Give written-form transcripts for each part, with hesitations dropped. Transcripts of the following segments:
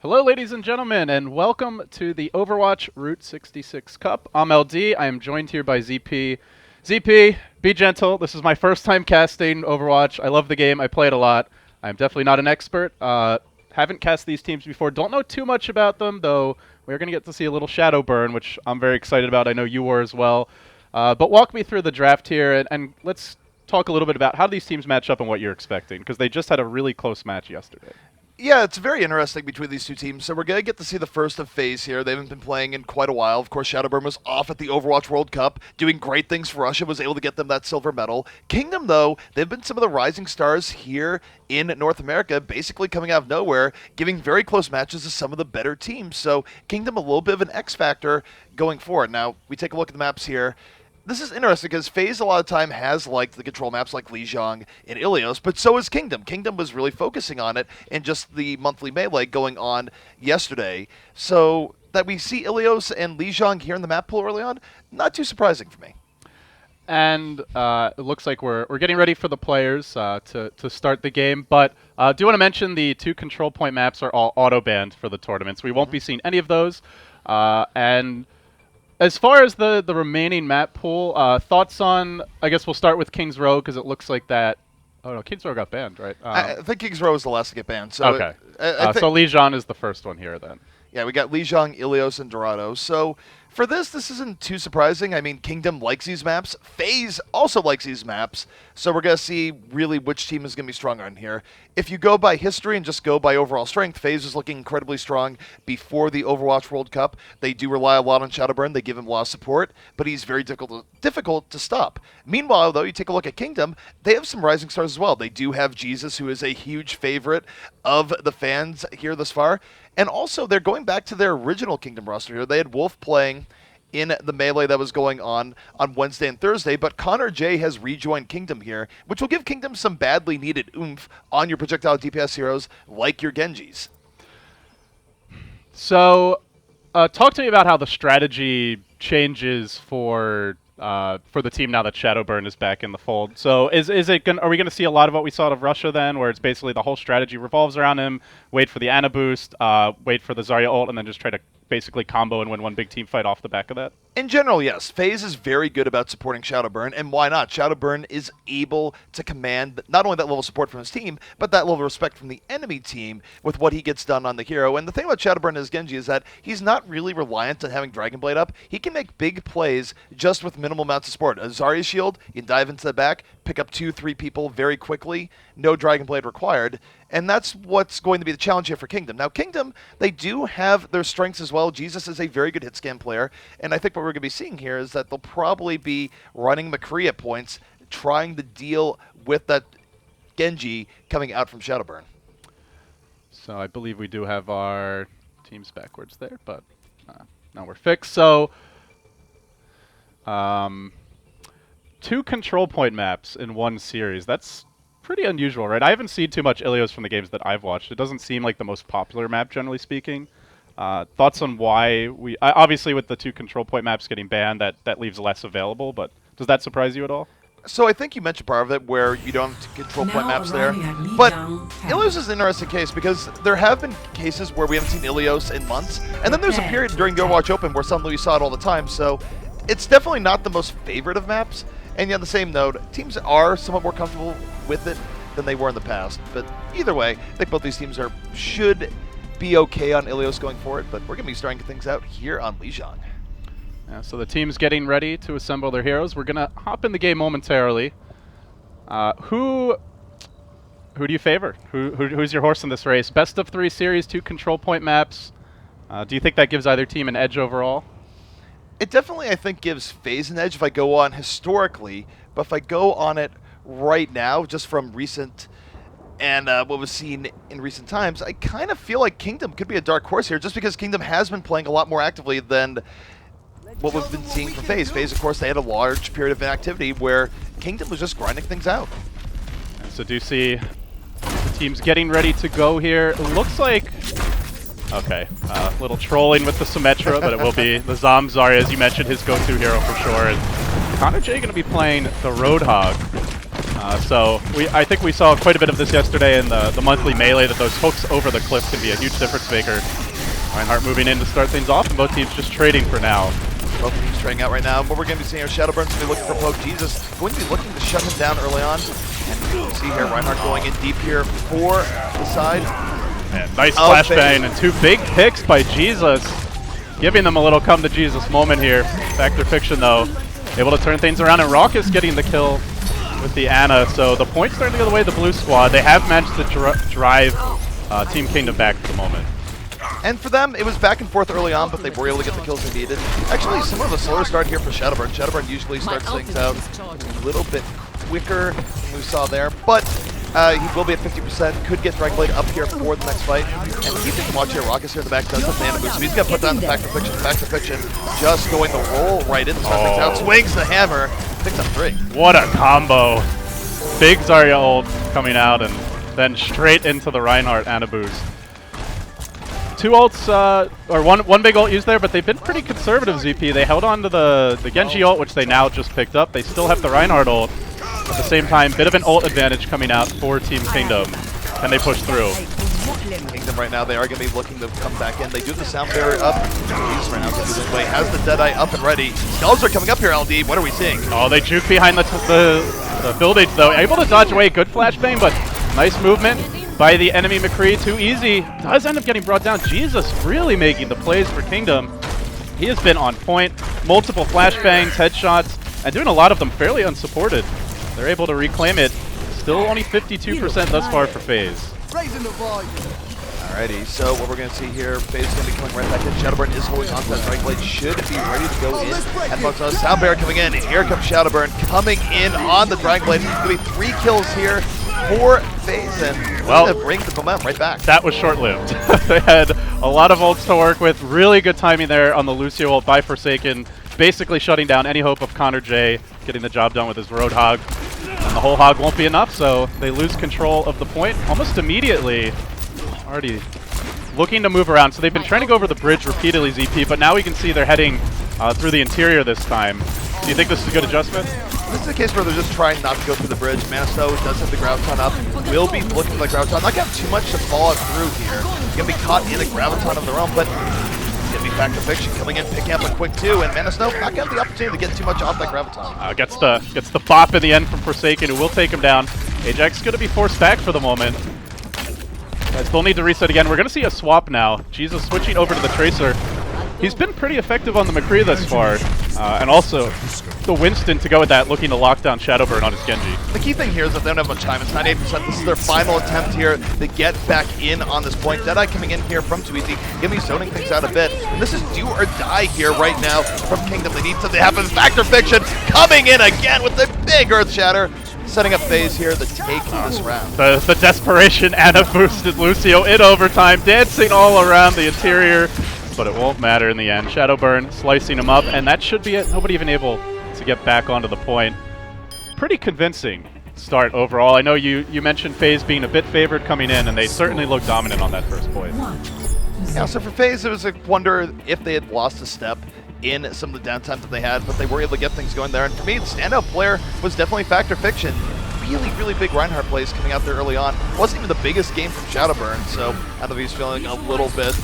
Hello, ladies and gentlemen, and welcome to the Overwatch Route 66 Cup. I'm LD. I am joined here by ZP. ZP, be gentle. This is my first time casting Overwatch. I love the game. I play it a lot. I'm definitely not an expert. Haven't cast these teams before. Don't know too much about them, though. We're going to get to see a little shadow burn, which I'm very excited about. I know you were as well. But walk me through the draft here, and let's talk a little bit about how these teams match up and what you're expecting, because they just had a really close match yesterday. Yeah, it's very interesting between these two teams. So we're going to get to see the first of FaZe here. They haven't been playing in quite a while. Of course, Shadowburn was off at the Overwatch World Cup, doing great things for Russia, was able to get them that silver medal. Kingdom, though, they've been some of the rising stars here in North America, basically coming out of nowhere, giving very close matches to some of the better teams. So Kingdom, a little bit of an X factor going forward. Now, we take a look at the maps here. This is interesting because FaZe a lot of time has liked the control maps like Lijiang and Ilios, but so is Kingdom. Kingdom was really focusing on it in just the monthly melee going on yesterday. So that we see Ilios and Lijiang here in the map pool early on, not too surprising for me. And it looks like we're getting ready for the players to start the game. But do want to mention the two control point maps are all auto-banned for the tournaments. We won't be seeing any of those. And as far as the remaining map pool, thoughts on, I guess we'll start with King's Row, because it looks like that. Oh, no, King's Row got banned, right? I think King's Row is the last to get banned. So okay. So Lijiang is the first one here then. Yeah, we got Lijiang, Ilios, and Dorado. So for this isn't too surprising. I mean, Kingdom likes these maps. FaZe also likes these maps. So we're going to see really which team is going to be strong on here. If you go by history and just go by overall strength, FaZe was looking incredibly strong before the Overwatch World Cup. They do rely a lot on Shadowburn. They give him a lot of support, but he's very difficult to stop. Meanwhile, though, you take a look at Kingdom, they have some rising stars as well. They do have Jesus, who is a huge favorite of the fans here thus far. And also, they're going back to their original Kingdom roster here. They had Wolf playing in the melee that was going on Wednesday and Thursday, but Connor J has rejoined Kingdom here, which will give Kingdom some badly needed oomph on your projectile DPS heroes like your Genjis. So, talk to me about how the strategy changes for the team now that Shadowburn is back in the fold. So are we going to see a lot of what we saw out of Russia then, where it's basically the whole strategy revolves around him, wait for the Ana boost, wait for the Zarya ult, and then just try to basically combo and win one big team fight off the back of that? In general, yes. FaZe is very good about supporting Shadowburn, and why not? Shadowburn is able to command not only that level of support from his team, but that level of respect from the enemy team with what he gets done on the hero. And the thing about Shadowburn as Genji is that he's not really reliant on having Dragon Blade up. He can make big plays just with minimal amounts of support. A Zarya shield, you can dive into the back, pick up 2-3 people very quickly, no Dragon Blade required. And that's what's going to be the challenge here for Kingdom. Now, Kingdom, they do have their strengths as well. Jesus is a very good hit scan player, and I think what we're going to be seeing here is that they'll probably be running McCree at points, trying to deal with that Genji coming out from Shadowburn. So I believe we do have our teams backwards there, but now we're fixed. So two control point maps in one series. That's pretty unusual, right? I haven't seen too much Ilios from the games that I've watched. It doesn't seem like the most popular map, generally speaking. Thoughts on why we... obviously, with the two control point maps getting banned, that leaves less available, but does that surprise you at all? So I think you mentioned part of it where you don't have control point maps there. But Ilios is an interesting case because there have been cases where we haven't seen Ilios in months, and then there's a period during the Overwatch Open where suddenly we saw it all the time, so it's definitely not the most favorite of maps. And yet on the same note, teams are somewhat more comfortable with it than they were in the past. But either way, I think both these teams should be okay on Ilios going forward, but we're going to be starting things out here on Lijiang. So the team's getting ready to assemble their heroes. We're going to hop in the game momentarily. Who do you favor? Who's your horse in this race? Best of 3 series, 2 control point maps. Do you think that gives either team an edge overall? It definitely, I think, gives FaZe an edge if I go on historically, but if I go on it right now, just from recent and what was seen in recent times, I kind of feel like Kingdom could be a dark horse here, just because Kingdom has been playing a lot more actively than what we've been seeing from FaZe. FaZe, of course, they had a large period of inactivity where Kingdom was just grinding things out. And so do you see the teams getting ready to go here? It looks like... Okay, little trolling with the Symmetra, but it will be the Zom Zarya, as you mentioned, his go-to hero for sure. And Connor J going to be playing the Roadhog. So I think we saw quite a bit of this yesterday in the monthly melee, that those hooks over the cliff can be a huge difference maker. Reinhardt moving in to start things off, and both teams just trading for now. Both teams trading out right now. What we're going to be seeing here, Shadowburn's going to be looking for Poke Jesus, going to be looking to shut him down early on. And you see here, Reinhardt going in deep here for the side. Man, nice flashbang and 2 big picks by Jesus. Giving them a little come to Jesus moment here. Factor Fiction, though, able to turn things around, and Raucus getting the kill with the Ana. So the point's starting to go the way of the blue squad. They have managed to drive Team Kingdom back at the moment. And for them, it was back and forth early on, but they were able to get the kills they needed. Actually, somewhat of a slower start here for Shadowburn. Shadowburn usually starts things out a little bit quicker than we saw there, but he will be at 50%, could get Dragonblade up here for the next fight. And keep thinking, watch here, Raucus here in the back does have mana boost, so he's going to put down the Factor Fiction. Factor Fiction just going to roll right in, start things out, swings the hammer, picks up 3. What a combo. Big Zarya ult coming out, and then straight into the Reinhardt Ana boost. 2 ults, or one big ult used there, but they've been pretty conservative, ZP. They held on to the Genji ult, which they now just picked up. They still have the Reinhardt ult. At the same time, bit of an ult advantage coming out for Team Kingdom, and they push through. Kingdom right now, they are going to be looking to come back in. They do the sound barrier up. Jesus right now going to do this way. Has the Deadeye up and ready. Skulls are coming up here, LD. What are we seeing? Oh, they juke behind the build age, though. Able to dodge away. Good flashbang, but nice movement by the enemy McCree. Too easy. Does end up getting brought down. Jesus really making the plays for Kingdom. He has been on point. Multiple flashbangs, headshots, and doing a lot of them fairly unsupported. They're able to reclaim it. Still only 52% thus far for FaZe. Alrighty, so what we're going to see here, FaZe is going to be coming right back in. Shadowburn is holding on to that Dragonblade, should be ready to go in. Headbugs on Sound Barrier coming in, and here comes Shadowburn coming in on the Dragonblade. Going to be 3 kills here for FaZe, and well, to bring the momentum right back. That was short-lived. They had a lot of ults to work with. Really good timing there on the Lucio ult by Forsaken, basically shutting down any hope of Connor J getting the job done with his Roadhog. And the whole hog won't be enough, so they lose control of the point almost immediately. Already looking to move around. So they've been trying to go over the bridge repeatedly, ZP, but now we can see they're heading through the interior this time. Do you think this is a good adjustment? This is a case where they're just trying not to go through the bridge. Manasto does have the Graviton up. Will be looking for the Graviton. Not going to have too much to fall out through here. Going to be caught in a Graviton of their own, but going to be Factor Fiction coming in, picking up a quick 2, and Manasto not going to have the opportunity to get too much off that Graviton. Gets the bop in the end from Forsaken, who will take him down. Ajax going to be forced back for the moment. I still need to reset again. We're going to see a swap now. Jesus switching over to the Tracer. He's been pretty effective on the McCree thus far. And also the Winston to go with that, looking to lock down Shadowburn on his Genji. The key thing here is that they don't have much time. It's 98%. This is their final attempt here to get back in on this point. Deadeye coming in here from Too Easy. Going to be zoning things out a bit. And this is do or die here right now from Kingdom. They need something to happen. Factor Fiction coming in again with the big Earth Shatter. Setting up FaZe here to take this round. The desperation Ana boosted Lucio in overtime, dancing all around the interior, but it won't matter in the end. Shadowburn slicing him up, and that should be it. Nobody even able to get back onto the point. Pretty convincing start overall. I know you mentioned FaZe being a bit favored coming in, and they certainly looked dominant on that first point. Yeah, so for FaZe, it was a wonder if they had lost a step in some of the downtime that they had, but they were able to get things going there. And for me, the standout player was definitely Factor Fiction. Really big Reinhardt plays coming out there early on. Wasn't even the biggest game from Shadowburn, so I thought he was feeling a little bit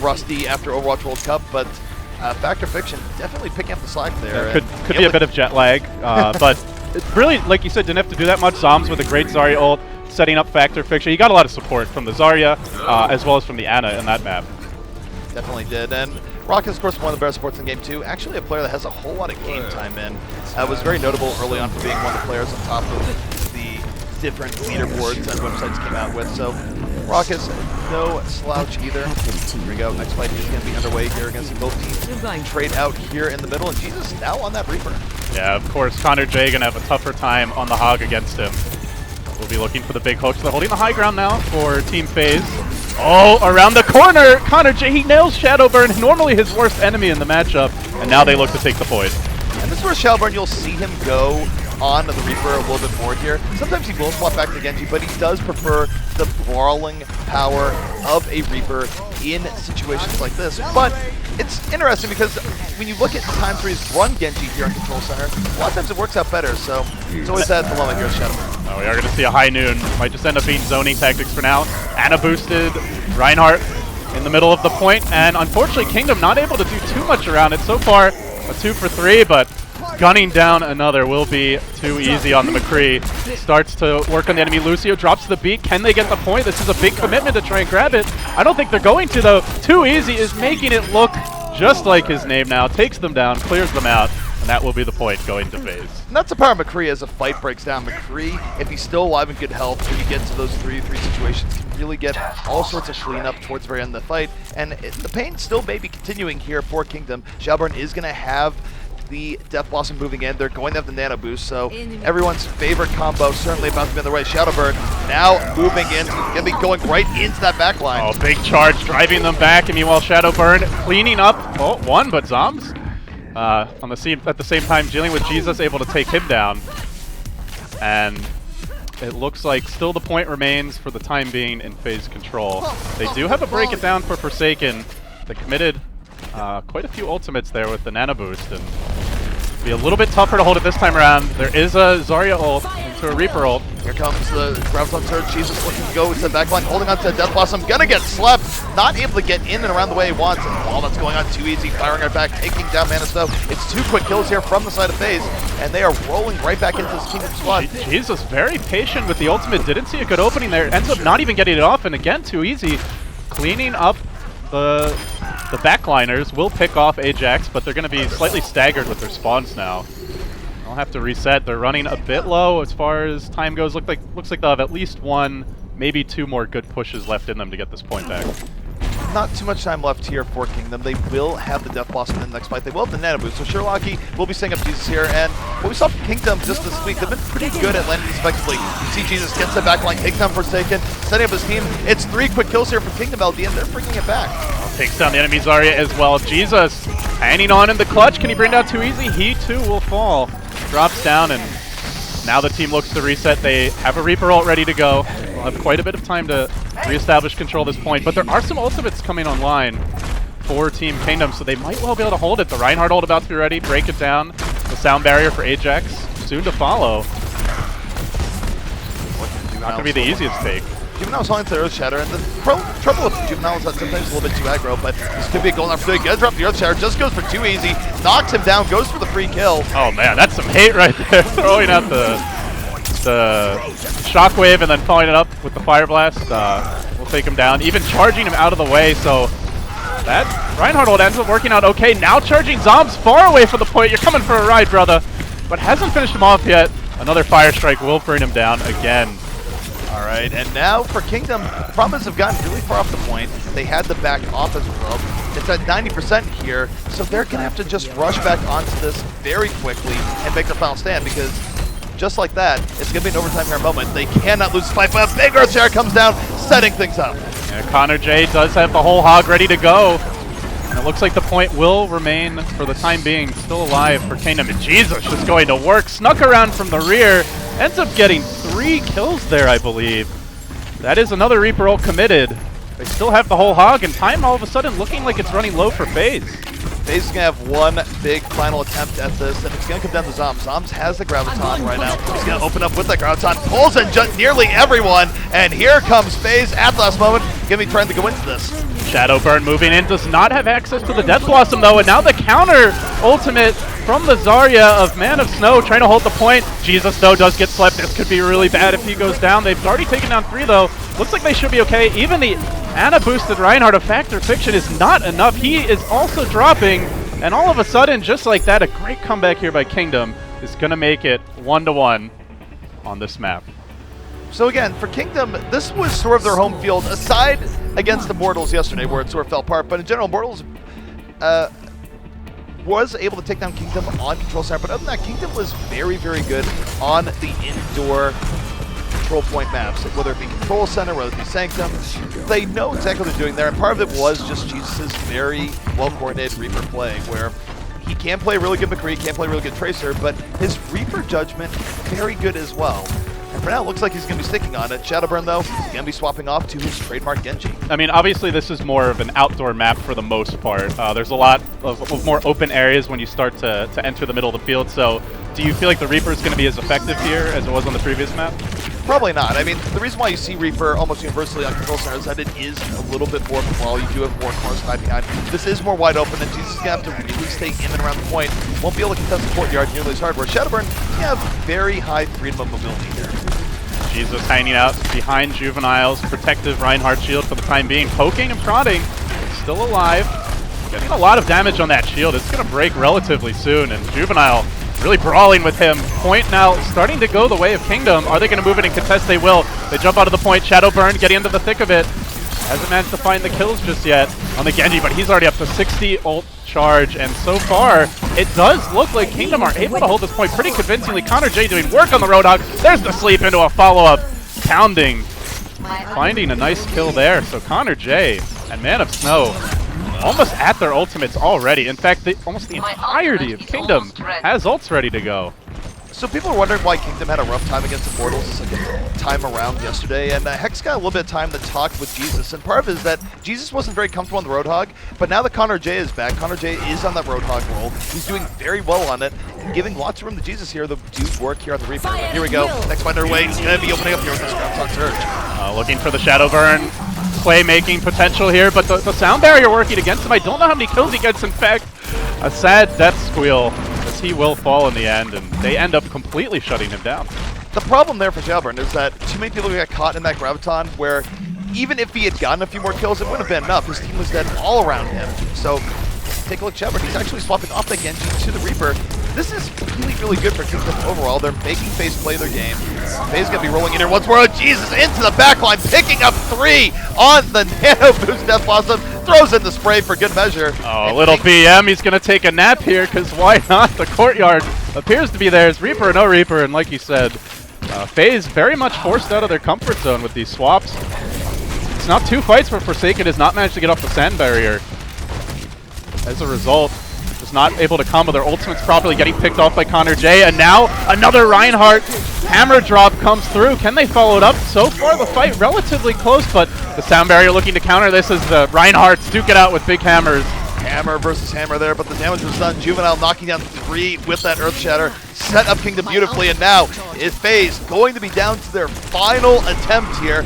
rusty after Overwatch World Cup, but Factor Fiction definitely picking up the slack there. Yeah, could be a bit of jet lag, but it really, like you said, didn't have to do that much. Zombs with a great Zarya ult, setting up Factor Fiction. He got a lot of support from the Zarya, as well as from the Ana in that map. Definitely did, and Rock is, of course, one of the better supports in game 2. Actually, a player that has a whole lot of game time in. Was very notable early on for being one of the players on top of the different leaderboards that websites came out with. So, Rock is no slouch either. Here we go. Next fight is going to be underway here against both teams. Trade out here in the middle, and Jesus now on that Reaper. Yeah, of course, Connor J going to have a tougher time on the Hog against him. We'll be looking for the big hooks. They're holding the high ground now for Team FaZe. Oh, around the corner! Connor J, he nails Shadowburn, normally his worst enemy in the matchup, and now they look to take the point. And this is where Shadowburn, you'll see him go on the Reaper a little bit more here. Sometimes he will swap back to Genji, but he does prefer the brawling power of a Reaper in situations like this. But it's interesting because when you look at times where he's run Genji here in Control Center, a lot of times it works out better, so it's always that dilemma here, Shadow. Oh, we are going to see a high noon. Might just end up being zoning tactics for now. Ana boosted Reinhardt in the middle of the point, and unfortunately Kingdom not able to do too much around it. So far, a 2 for 3, but gunning down another will be too easy on the McCree. Starts to work on the enemy. Lucio drops the beat. Can they get the point? This is a big commitment to try and grab it. I don't think they're going to, though. Too easy is making it look just like his name now. Takes them down, clears them out, and that will be the point going to FaZe. And that's the power of McCree as a fight breaks down. McCree, if he's still alive and good health, when you get to those 3v3 situations, can really get all sorts of cleanup towards the very end of the fight. And the pain still may be continuing here for Kingdom. Shadowburn is going to have the Death Blossom moving in. They're going to have the Nano Boost, so everyone's favorite combo certainly about to be on the way. Shadowburn now moving in, going to be going right into that back line. Oh, big charge, driving them back, and meanwhile Shadowburn cleaning up, one, but Zombs on the scene at the same time dealing with Jesus, able to take him down. And it looks like still the point remains for the time being in FaZe control. They do have a break it down for Forsaken. They committed quite a few ultimates there with the Nano Boost, and be a little bit tougher to hold it this time around. There is a Zarya ult into a Reaper ult. Here comes the Graviton Surge. Jesus looking to go to the backline, holding on to Death Blossom. Gonna get slept. Not able to get in and around the way he wants. And all that's going on too easy. Firing our back, taking down Mana Snow. It's 2 quick kills here from the side of FaZe, and they are rolling right back into this Kingdom squad. Jesus, very patient with the ultimate. Didn't see a good opening there. Ends up not even getting it off, and again, too easy. Cleaning up the backliners. Will pick off Ajax, but they're going to be slightly staggered with their spawns now. They'll have to reset. They're running a bit low as far as time goes. Looks like they'll have at least 1, maybe 2 more good pushes left in them to get this point back. Not too much time left here for Kingdom. They will have the Death Blossom in the next fight. They will have the Nano Boost. So Sherlocky will be setting up Jesus here. And what we saw from Kingdom just this week, they've been pretty good at landing these effectively. You see Jesus gets the backline, takes down Forsaken, setting up his team. It's 3 quick kills here for Kingdom LD, and they're bringing it back. Takes down the enemy Zarya as well. Jesus hanging on in the clutch. Can he bring down too easy? He too will fall. Drops down, and now the team looks to reset. They have a Reaper ult ready to go. They'll have quite a bit of time to reestablish control at this point, but there are some ultimates coming online for Team Kingdom, so they might well be able to hold it. The Reinhardt ult about to be ready, break it down. The sound barrier for Ajax soon to follow. Not going to be the easiest take. Juvenile's holding to the Earth Shatter, and the trouble with Juvenile is that sometimes a little bit too aggro, but this could be a golden opportunity. Gets drop the Earth Shatter, just goes for too easy, knocks him down, goes for the free kill. Oh man, that's some hate right there. Throwing out the shockwave and then following it up with the fire blast. We'll take him down, even charging him out of the way, so that Reinhardt ult ends up working out okay. Now charging Zombs far away from the point. You're coming for a ride, brother, but hasn't finished him off yet. Another fire strike will bring him down again. All right, and now for Kingdom, the Promise have gotten really far off the point. They had the back off as well. It's at 90% here, so they're going to have to just rush back onto this very quickly and make their final stand, because just like that, it's going to be an overtime here moment. They cannot lose the fight, but a big Earth Shatter comes down, setting things up. Yeah, Connor J does have the whole hog ready to go. And it looks like the point will remain, for the time being, still alive for Kingdom. And Jesus just going to work. Snuck around from the rear. Ends up getting 3 kills there, I believe. That is another Reaper ult committed. They still have the whole hog, and time all of a sudden looking like it's running low for FaZe. FaZe is going to have one big final attempt at this, and it's going to come down to Zombs. Zombs has the Graviton right now. He's going to open up with that Graviton, pulls in nearly everyone, and here comes FaZe at the last moment, going to be trying to go into this. Shadowburn moving in, does not have access to the Death Blossom though, and now the counter ultimate from the Zarya of Man of Snow, trying to hold the point. Jesus though does get slept. This could be really bad if he goes down. They've already taken down 3 though. Looks like they should be okay. Even the Ana boosted Reinhardt of Factor Fiction is not enough. He is also dropping, and all of a sudden, just like that, a great comeback here by Kingdom is going to make it 1-1 on this map. So again, for Kingdom, this was sort of their home field, aside against the Mortals yesterday, where it sort of fell apart. But in general, Mortals was able to take down Kingdom on Control Center. But other than that, Kingdom was very, very good on the indoor control point maps, whether it be Control Center, whether it be Sanctum. They know exactly what they're doing there, and part of it was just Jesus' very well-coordinated Reaper play, where He can play really good McCree, can play really good Tracer, but his Reaper judgment, very good as well. And for now, it looks like he's going to be sticking on it. Shadowburn, though, going to be swapping off to his trademark Genji. I mean, obviously, this is more of an outdoor map for the most part. There's a lot of more open areas when you start to enter the middle of the field. So do you feel like the Reaper is going to be as effective here as it was on the previous map? Probably not. I mean, the reason why you see Reaper almost universally on control center is that it is a little bit more of a brawl. You do have more corners tied behind. This is more wide open, and Jesus is going to have to really stay in and around the point. Won't be able to contest the courtyard nearly as hard, where Shadowburn, you have very high freedom of mobility here. Jesus hanging out behind Juvenile's protective Reinhardt shield for the time being. Poking and prodding. Still alive. Getting a lot of damage on that shield. It's going to break relatively soon, and Juvenile really brawling with him. Point now starting to go the way of Kingdom. Are they going to move it and contest? They will. They jump out of the point. Shadowburn getting into the thick of it. Hasn't managed to find the kills just yet on the Genji, but he's already up to 60 ult charge, and so far, it does look like Kingdom are able to hold this point pretty convincingly. Connor J doing work on the Roadhog. There's the sleep into a follow-up. Pounding. Finding a nice kill there. So Connor J and Man of Snow almost at their ultimates already. In fact, almost the entirety of Kingdom has ults ready to go. So people are wondering why Kingdom had a rough time against the Immortals the second time around yesterday, and Hex got a little bit of time to talk with Jesus, and part of it is that Jesus wasn't very comfortable on the Roadhog, but now that Connor J is back, Connor J is on that Roadhog roll. He's doing very well on it, and giving lots of room to Jesus here, the dude work here on the Reaper. But here we go, next fight underway, he's going to be opening up here with this Groundhog Surge. Looking for the Shadowburn play-making potential here, but the sound barrier working against him. I don't know how many kills he gets. In fact, a sad death squeal, as he will fall in the end, and they end up completely shutting him down. The problem there for Shadowburn is that too many people got caught in that Graviton where even if he had gotten a few more kills, it wouldn't have been enough. His team was dead all around him. So take a look at Shadowburn. He's actually swapping off the Genji to the Reaper. This is really, really good for Kingdom overall. They're making FaZe play their game. FaZe going to be rolling in here once more. Oh, Jesus, into the backline, picking up 3 on the Nano Boost Death Blossom. Throws in the spray for good measure. Oh, a little BM. He's going to take a nap here, because why not? The courtyard appears to be theirs. Reaper or no Reaper, and like you said, FaZe very much forced out of their comfort zone with these swaps. It's not 2 fights where Forsaken has not managed to get off the sand barrier. As a result, just not able to combo their ultimates properly, getting picked off by Connor J. And now another Reinhardt hammer drop comes through. Can they follow it up? So far the fight relatively close, but the sound barrier looking to counter this as the Reinhardts duke it out with big hammers. Hammer versus hammer there, but the damage was done. Juvenile knocking down 3 with that Earth Shatter. Set up Kingdom beautifully, and now is FaZe going to be down to their final attempt here.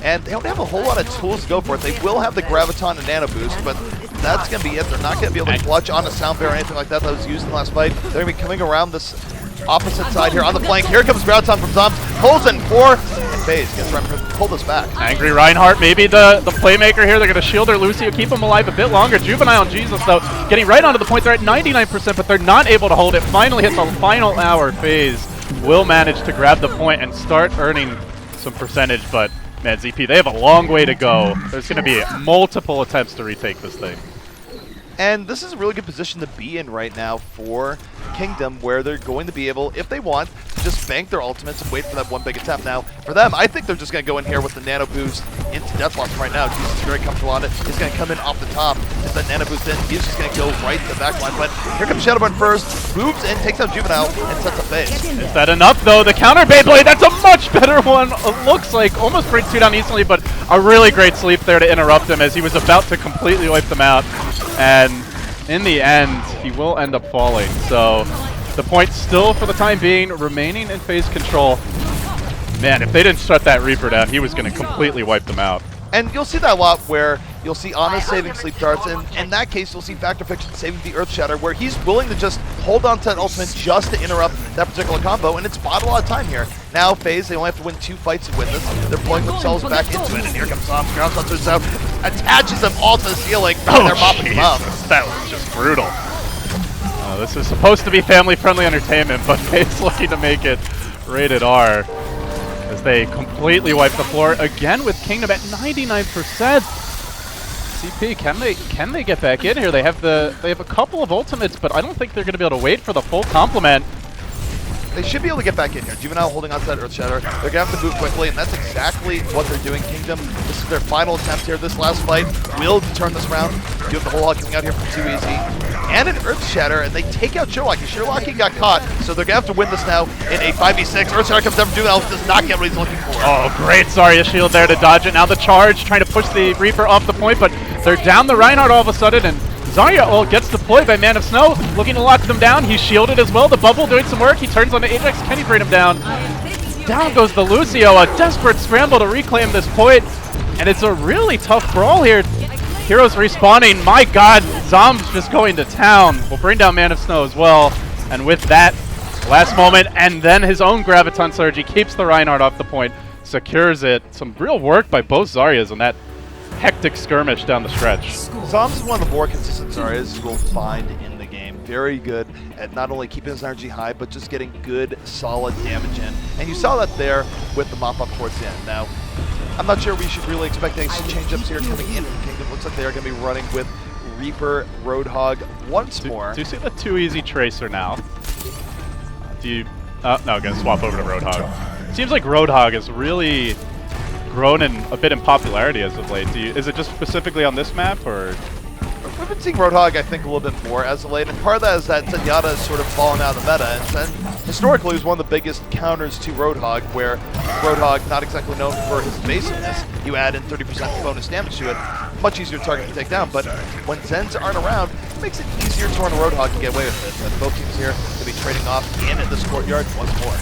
And they don't have a whole lot of tools to go for it. They will have the Graviton and Nano Boost, but that's going to be it. They're not going to be able to clutch on a sound barrier or anything like that was used in the last fight. They're going to be coming around this opposite side here on the flank. Here comes Graviton from Zombs. Pulls in 4, and FaZe gets around to pull this back. Angry Reinhardt, maybe the playmaker here. They're going to shield their Lucio, keep him alive a bit longer. Juvenile and Jesus, though, getting right onto the point. They're at 99%, but they're not able to hold it. Finally hits the final hour. FaZe will manage to grab the point and start earning some percentage, but man, ZP, they have a long way to go. There's going to be multiple attempts to retake this thing. And this is a really good position to be in right now for Kingdom, where they're going to be able, if they want, to just bank their ultimates and wait for that one big attempt. Now, for them, I think they're just going to go in here with the Nano Boost into Death Blossom right now. Jesus is very comfortable on it. He's going to come in off the top. If that Nano Boost in, he's just going to go right to the back line. But here comes Shadowburn first, moves in, takes out Juvenile, and sets up FaZe. Is that enough, though? The counter Beyblade, that's a much better one. It looks like almost brings 2 down easily, but a really great sleep there to interrupt him as he was about to completely wipe them out. And in the end, he will end up falling. So the point still, for the time being, remaining in FaZe control. Man, if they didn't shut that Reaper down, he was going to completely wipe them out. And you'll see that a lot where you'll see Ana saving sleep darts, and in that case, you'll see Factor Fiction saving the Earth Shatter, where he's willing to just hold on to that ultimate just to interrupt that particular combo, and it's bought a lot of time here. Now, FaZe, they only have to win 2 fights to win this. They're pulling themselves back into it, and here comes Zombs. Ground Hunter's out, attaches them all to the ceiling, and they're mopping them up. That was just brutal. This is supposed to be family-friendly entertainment, but FaZe looking to make it rated R as they completely wipe the floor again with Kingdom at 99%. CP, can they get back in here? They have a couple of ultimates, but I don't think they're going to be able to wait for the full complement. They should be able to get back in here. Juvenile holding on to that Earth Shatter. They're going to have to move quickly, and that's exactly what they're doing. Kingdom, this is their final attempt here. This last fight will turn this around. You have the whole lot coming out here from 2 easy. and an Earth Shatter, and they take out Sherlocky. Sherlocky got caught, so they're going to have to win this now in a 5v6. Earth Shatter comes down from Juvenile, does not get what he's looking for. Oh, great Zarya shield there to dodge it. Now the charge, trying to push the Reaper off the point, but they're down the Reinhardt all of a sudden, and Zarya gets deployed by Man of Snow, looking to lock them down. He's shielded as well. The bubble doing some work. He turns on the Ajax. Can he bring him down? Down goes the Lucio. A desperate scramble to reclaim this point, and it's a really tough brawl here. Heroes respawning. My God, Zom's just going to town. We'll bring down Man of Snow as well, and with that, last moment, and then his own Graviton Surge. He keeps the Reinhardt off the point, secures it. Some real work by both Zaryas on that hectic skirmish down the stretch. Zoms is one of the more consistent Zaryas you will find in the game. Very good at not only keeping his energy high, but just getting good, solid damage in. And you saw that there with the mop-up towards the end. Now, I'm not sure we should really expect any change-ups here coming in from Kingdom. Looks like they're going to be running with Reaper, Roadhog once more. Do you see the too easy Tracer now? Do you... no, gonna swap over to Roadhog. Seems like Roadhog has really grown a bit in popularity as of late. Is it just specifically on this map, or...? We've been seeing Roadhog, I think, a little bit more as of late, and part of that is that Zenyatta has sort of fallen out of the meta, and Zen historically was one of the biggest counters to Roadhog, where Roadhog, not exactly known for his evasiveness, you add in 30% bonus damage to it, much easier to target and take down, but when Zens aren't around, it makes it easier to run a Roadhog and get away with it, and both teams here will be trading off in at this courtyard once more.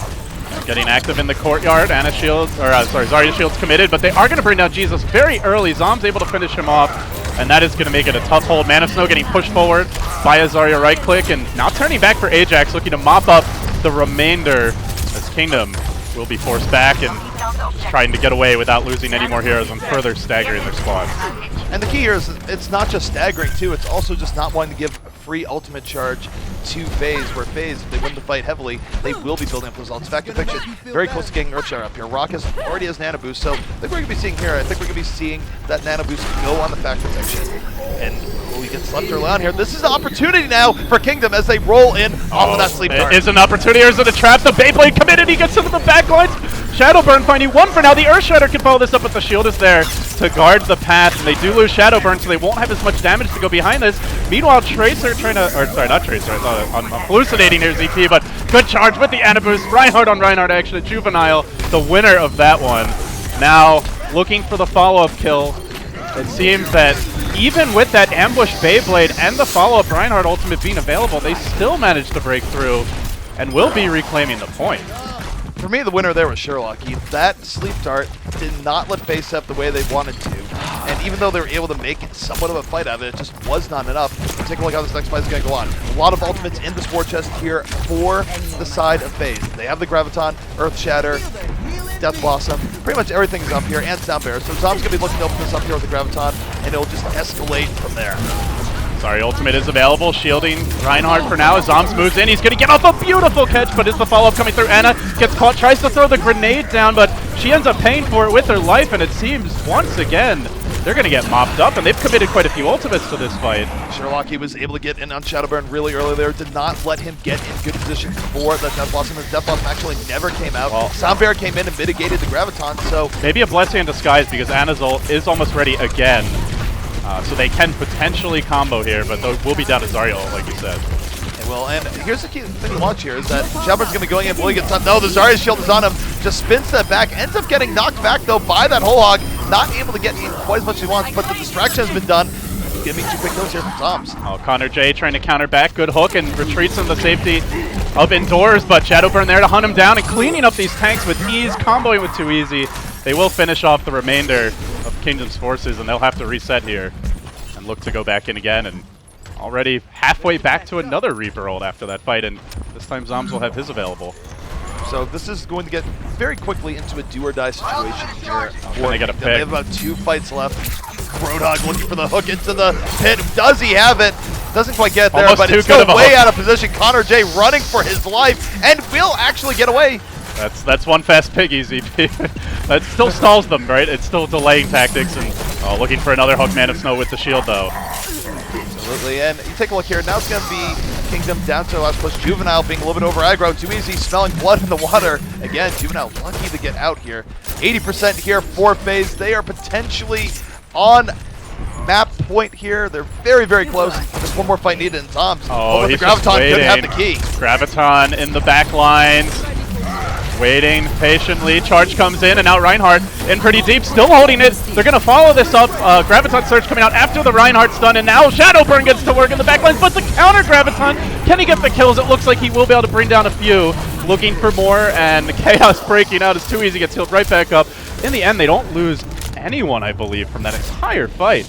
Getting active in the courtyard, Ana shields, or sorry, Zarya shield's committed, but they are going to bring down Jesus very early. Zom's able to finish him off, and that is going to make it a tough hold. Man of Snow getting pushed forward by a Zarya right click, and now turning back for Ajax, looking to mop up the remainder as Kingdom will be forced back and trying to get away without losing any more heroes and further staggering their squad. And the key here is it's not just staggering too, it's also just not wanting to give free ultimate charge to FaZe, where FaZe, if they win the fight heavily, they will be building up those ults. Fact Fiction, very close to getting Earthshare up here. Rockus already has Nano Boost, so I think we're going to be seeing here, I think we're going to be seeing that Nano Boost go on the Fact Protection. And will he get slept early on here? This is an opportunity now for Kingdom as they roll in off of that sleep dart. Is an opportunity, or is it a trap? The Beyblade committed, he gets into the backlines. Shadowburn finding one for now. The Earthshatter can follow this up, but the shield is there to guard the path, and they do lose Shadowburn, so they won't have as much damage to go behind this. Meanwhile, Tracer trying to, or sorry, not Tracer, I thought I'm hallucinating here, ZP, but good charge with the Ana Boost. Reinhardt on Reinhardt action at Juvenile, the winner of that one. Now, looking for the follow-up kill. It seems that even with that ambush Beyblade and the follow-up Reinhardt ultimate being available, they still managed to break through and will be reclaiming the point. For me, the winner there was Sherlocky. That sleep dart did not let FaZe step the way they wanted to. And even though they were able to make somewhat of a fight out of it, it just was not enough. Take a look how this next fight is going to go on. A lot of ultimates in this war chest here for the side of FaZe. They have the Graviton, Earth Shatter, Death Blossom. Pretty much everything's up here, and Sound Bearer. So Zom's going to be looking to open this up here with the Graviton, and it'll just escalate from there. Sorry, ultimate is available, shielding Reinhardt for now as Zoms moves in. He's going to get off a beautiful catch, but is the follow-up coming through? Ana gets caught, tries to throw the grenade down, but she ends up paying for it with her life, and it seems, once again, they're going to get mopped up, and they've committed quite a few ultimates to this fight. Sherlocky was able to get in on Shadowburn really early there, did not let him get in good position for the Death Blossom. The Death Blossom actually never came out. Well, Soundbearer came in and mitigated the Graviton, so... Maybe a blessing in disguise, because Ana's ult is almost ready again. So they can potentially combo here, but they will be down to Zarya, like you said. Well, and here's the key thing to watch here is that Shadowburn's going to be going in, will he get time? No, the Zarya shield is on him, just spins that back, ends up getting knocked back though by that whole hog, not able to get in quite as much as he wants, but the distraction has been done. Give me 2 quick kills here from Zoms. Oh, Connor J trying to counter back, good hook, and retreats in the safety of indoors, but Shadowburn there to hunt him down and cleaning up these tanks with ease, comboing with too easy. They will finish off the remainder of Kingdom's forces, and they'll have to reset here and look to go back in again, and already halfway back to another Reaper ult after that fight, and this time Zoms will have his available. So this is going to get very quickly into a do-or-die situation here. They got a pick. They have about 2 fights left. Roadhog looking for the hook into the pit. Does he have it? Doesn't quite get there, but it's still way out of position. Connor J running for his life and will actually get away. That's one fast piggy, ZP. That still stalls them, right? It's still delaying tactics, and looking for another hook. Man of Snow with the shield, though. Absolutely, and you take a look here. Now it's going to be Kingdom down to the last push. Juvenile being a little bit over aggro. Too easy, smelling blood in the water. Again, Juvenile lucky to get out here. 80% here for FaZe. They are potentially on map point here. They're very, very close. There's one more fight needed in Tom's. Oh, but he's the just Graviton could have waiting. the key. Graviton in the back lines, waiting patiently. Charge comes in, and now Reinhardt in pretty deep, still holding it. They're going to follow this up. Graviton Surge coming out after the Reinhardt's done, and now Shadowburn gets to work in the back lines, but the counter Graviton, can he get the kills? It looks like he will be able to bring down a few. Looking for more, and Chaos breaking out is too easy, gets healed right back up. In the end, they don't lose anyone, I believe, from that entire fight.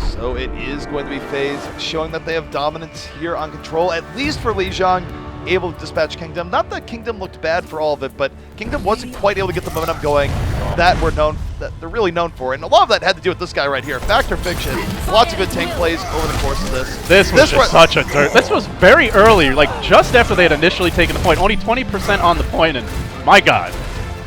So it is going to be FaZe showing that they have dominance here on control, at least for Lijiang, able to dispatch Kingdom. Not that Kingdom looked bad for all of it, but Kingdom wasn't quite able to get the momentum going that they're really known for. And a lot of that had to do with this guy right here, Factor Fiction. Lots of good tank plays over the course of this. This was just such a dirt. This was very early, like just after they had initially taken the point. Only 20% on the point, and my God.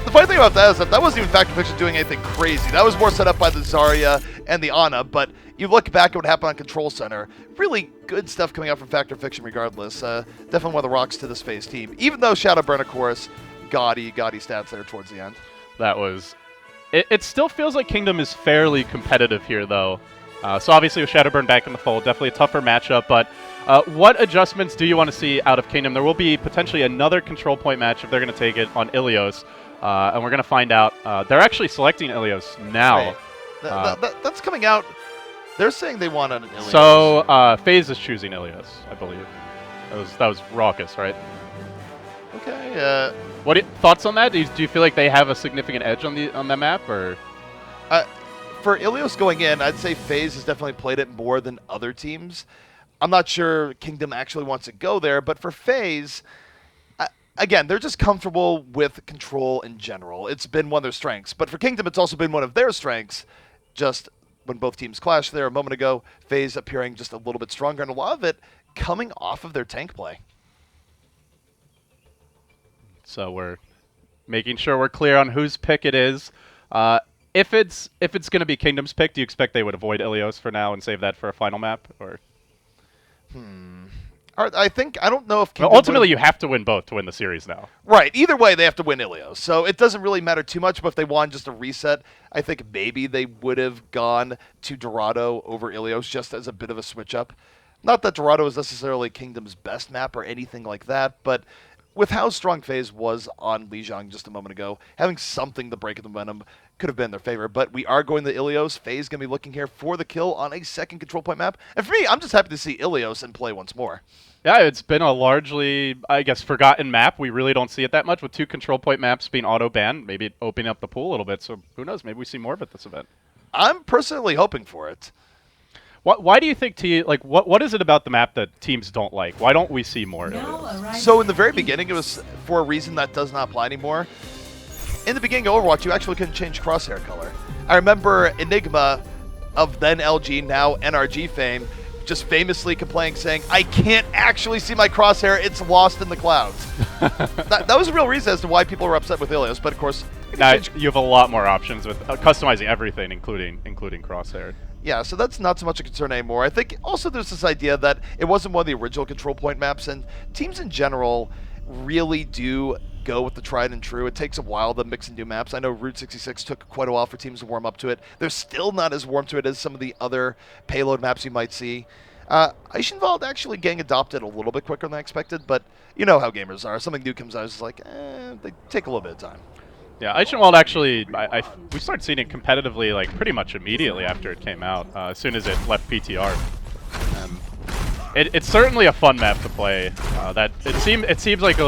The funny thing about that is that wasn't even Factor Fiction doing anything crazy. That was more set up by the Zarya and the Ana, but you look back at what happened on Control Center, really good stuff coming out from Factor Fiction regardless. Definitely one of the rocks to this FaZe team, even though Shadowburn, of course, gaudy stats there towards the end. That was... It still feels like Kingdom is fairly competitive here, though. So obviously with Shadowburn back in the fold, definitely a tougher matchup, but what adjustments do you want to see out of Kingdom? There will be potentially another control point match if they're going to take it on Ilios, and we're going to find out. They're actually selecting Ilios now. Right. That's coming out. They're saying they want an Ilios. So FaZe is choosing Ilios, I believe. That was raucous, right? Okay. What thoughts on that? Do you feel like they have a significant edge on the map, or? For Ilios going in, I'd say FaZe has definitely played it more than other teams. I'm not sure Kingdom actually wants to go there, but for FaZe, again, they're just comfortable with control in general. It's been one of their strengths. But for Kingdom, it's also been one of their strengths. Just when both teams clashed there a moment ago, FaZe appearing just a little bit stronger, and a lot of it coming off of their tank play. So we're making sure we're clear on whose pick it is. If it's going to be Kingdom's pick, do you expect they would avoid Ilios for now and save that for a final map, or? I don't know if Kingdom ultimately you have to win both to win the series now. Right. Either way, they have to win Ilios. So it doesn't really matter too much, but if they want just a reset, I think maybe they would have gone to Dorado over Ilios just as a bit of a switch up. Not that Dorado is necessarily Kingdom's best map or anything like that, but with how strong FaZe was on Lijiang just a moment ago, having something to break the momentum could have been in their favor. But we are going to Ilios. FaZe going to be looking here for the kill on a second control point map. And for me, I'm just happy to see Ilios and play once more. Yeah, it's been a largely, I guess, forgotten map. We really don't see it that much with 2 control point maps being auto-banned, maybe opening up the pool a little bit. So who knows? Maybe we see more of it this event. I'm personally hoping for it. Why do you think what is it about the map that teams don't like? Why don't we see more of it? So in the very beginning, it was for a reason that does not apply anymore. In the beginning of Overwatch, you actually couldn't change crosshair color. I remember Enigma of then LG, now NRG fame, just famously complaining, saying, "I can't actually see my crosshair, it's lost in the clouds." that was a real reason as to why people were upset with Ilios, but of course... Now you have a lot more options with customizing everything, including crosshair. Yeah, so that's not so much a concern anymore. I think also there's this idea that it wasn't one of the original control point maps, and teams in general really do go with the tried and true. It takes a while to mix and do maps. I know Route 66 took quite a while for teams to warm up to it. They're still not as warm to it as some of the other payload maps you might see. Eichenwald actually getting adopted a little bit quicker than I expected, but you know how gamers are. Something new comes out, it's like, they take a little bit of time. Yeah, Eichenwald actually, we started seeing it competitively like pretty much immediately after it came out, as soon as it left PTR. It's certainly a fun map to play. It seems like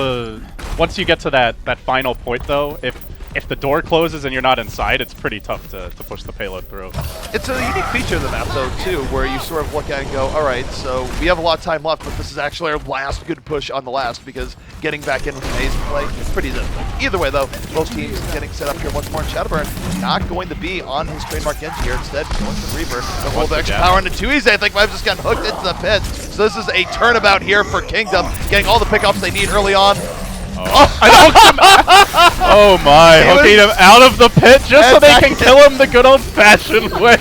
once you get to that final point though, if the door closes and you're not inside, it's pretty tough to push the payload through. It's a unique feature of the map, though, too, where you sort of look at it and go, all right, so we have a lot of time left, but this is actually our last good push on the last, because getting back in with Maze play is pretty difficult. Either way, though, both teams getting set up here once more in Shadowburn, not going to be on his trademark engine here. Instead, going for Reaper. The whole extra power into 2 easy. I think I've just gotten hooked into the pit. So this is a turnabout here for Kingdom, getting all the pickups they need early on. I hooked him. Oh my, hooking him out of the pit just so they can kill him the good old-fashioned way.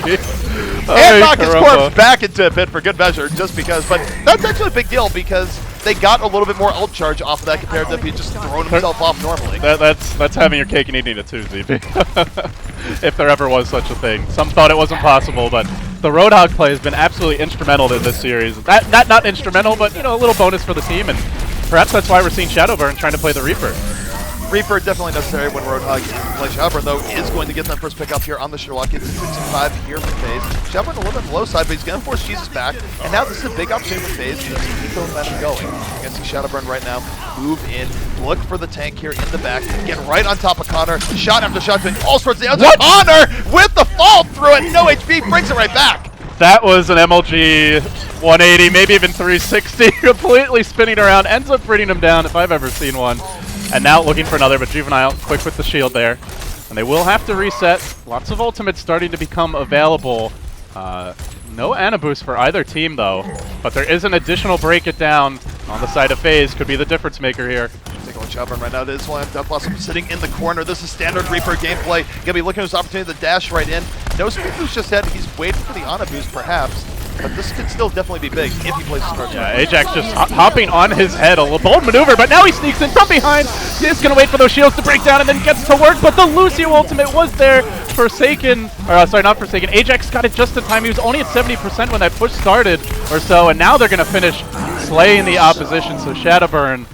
And knock his corpse back into a pit for good measure, just because. But that's actually a big deal because they got a little bit more ult charge off of that compared to if he just thrown himself off normally. That's having your cake and eating it too, ZP. If there ever was such a thing. Some thought it wasn't possible, but the Roadhog play has been absolutely instrumental in this series. Not instrumental, but, you know, a little bonus for the team, and perhaps that's why we're seeing Shadowburn trying to play the Reaper. Reaper definitely necessary when Roadhog plays. Shadowburn, though, is going to get that first pick up here on the Sherlock. It's 6-5 here for FaZe. Shadowburn a little bit on the low side, but he's going to force Jesus back. And now this is a big opportunity for FaZe to keep the momentum going. You're going to see Shadowburn right now move in, look for the tank here in the back, get right on top of Connor. Shot after shot doing all sorts of the outside. Connor with the fall through it. No HP, brings it right back. That was an MLG 180, maybe even 360, completely spinning around, ends up bringing him down if I've ever seen one. And now looking for another, but Juvenile quick with the shield there. And they will have to reset. Lots of ultimates starting to become available. No Ana boost for either team though, but there is an additional break it down on the side of FaZe. Could be the difference maker here. Take a look at Shadowburn right now. This one, Death Blossom sitting in the corner. This is standard Reaper gameplay. Gonna be looking at his opportunity to dash right in. No speed boost just yet. He's waiting for the Ana boost perhaps. But this could still definitely be big if he plays smart. Yeah, Ajax just hopping on his head, a bold maneuver, but now he sneaks in from behind. He's going to wait for those shields to break down and then gets to work, but the Lucio ultimate was there. Forsaken, or sorry, not Forsaken. Ajax got it just in time. He was only at 70% when that push started or so, and now they're going to finish slaying the opposition. So Shadowburn,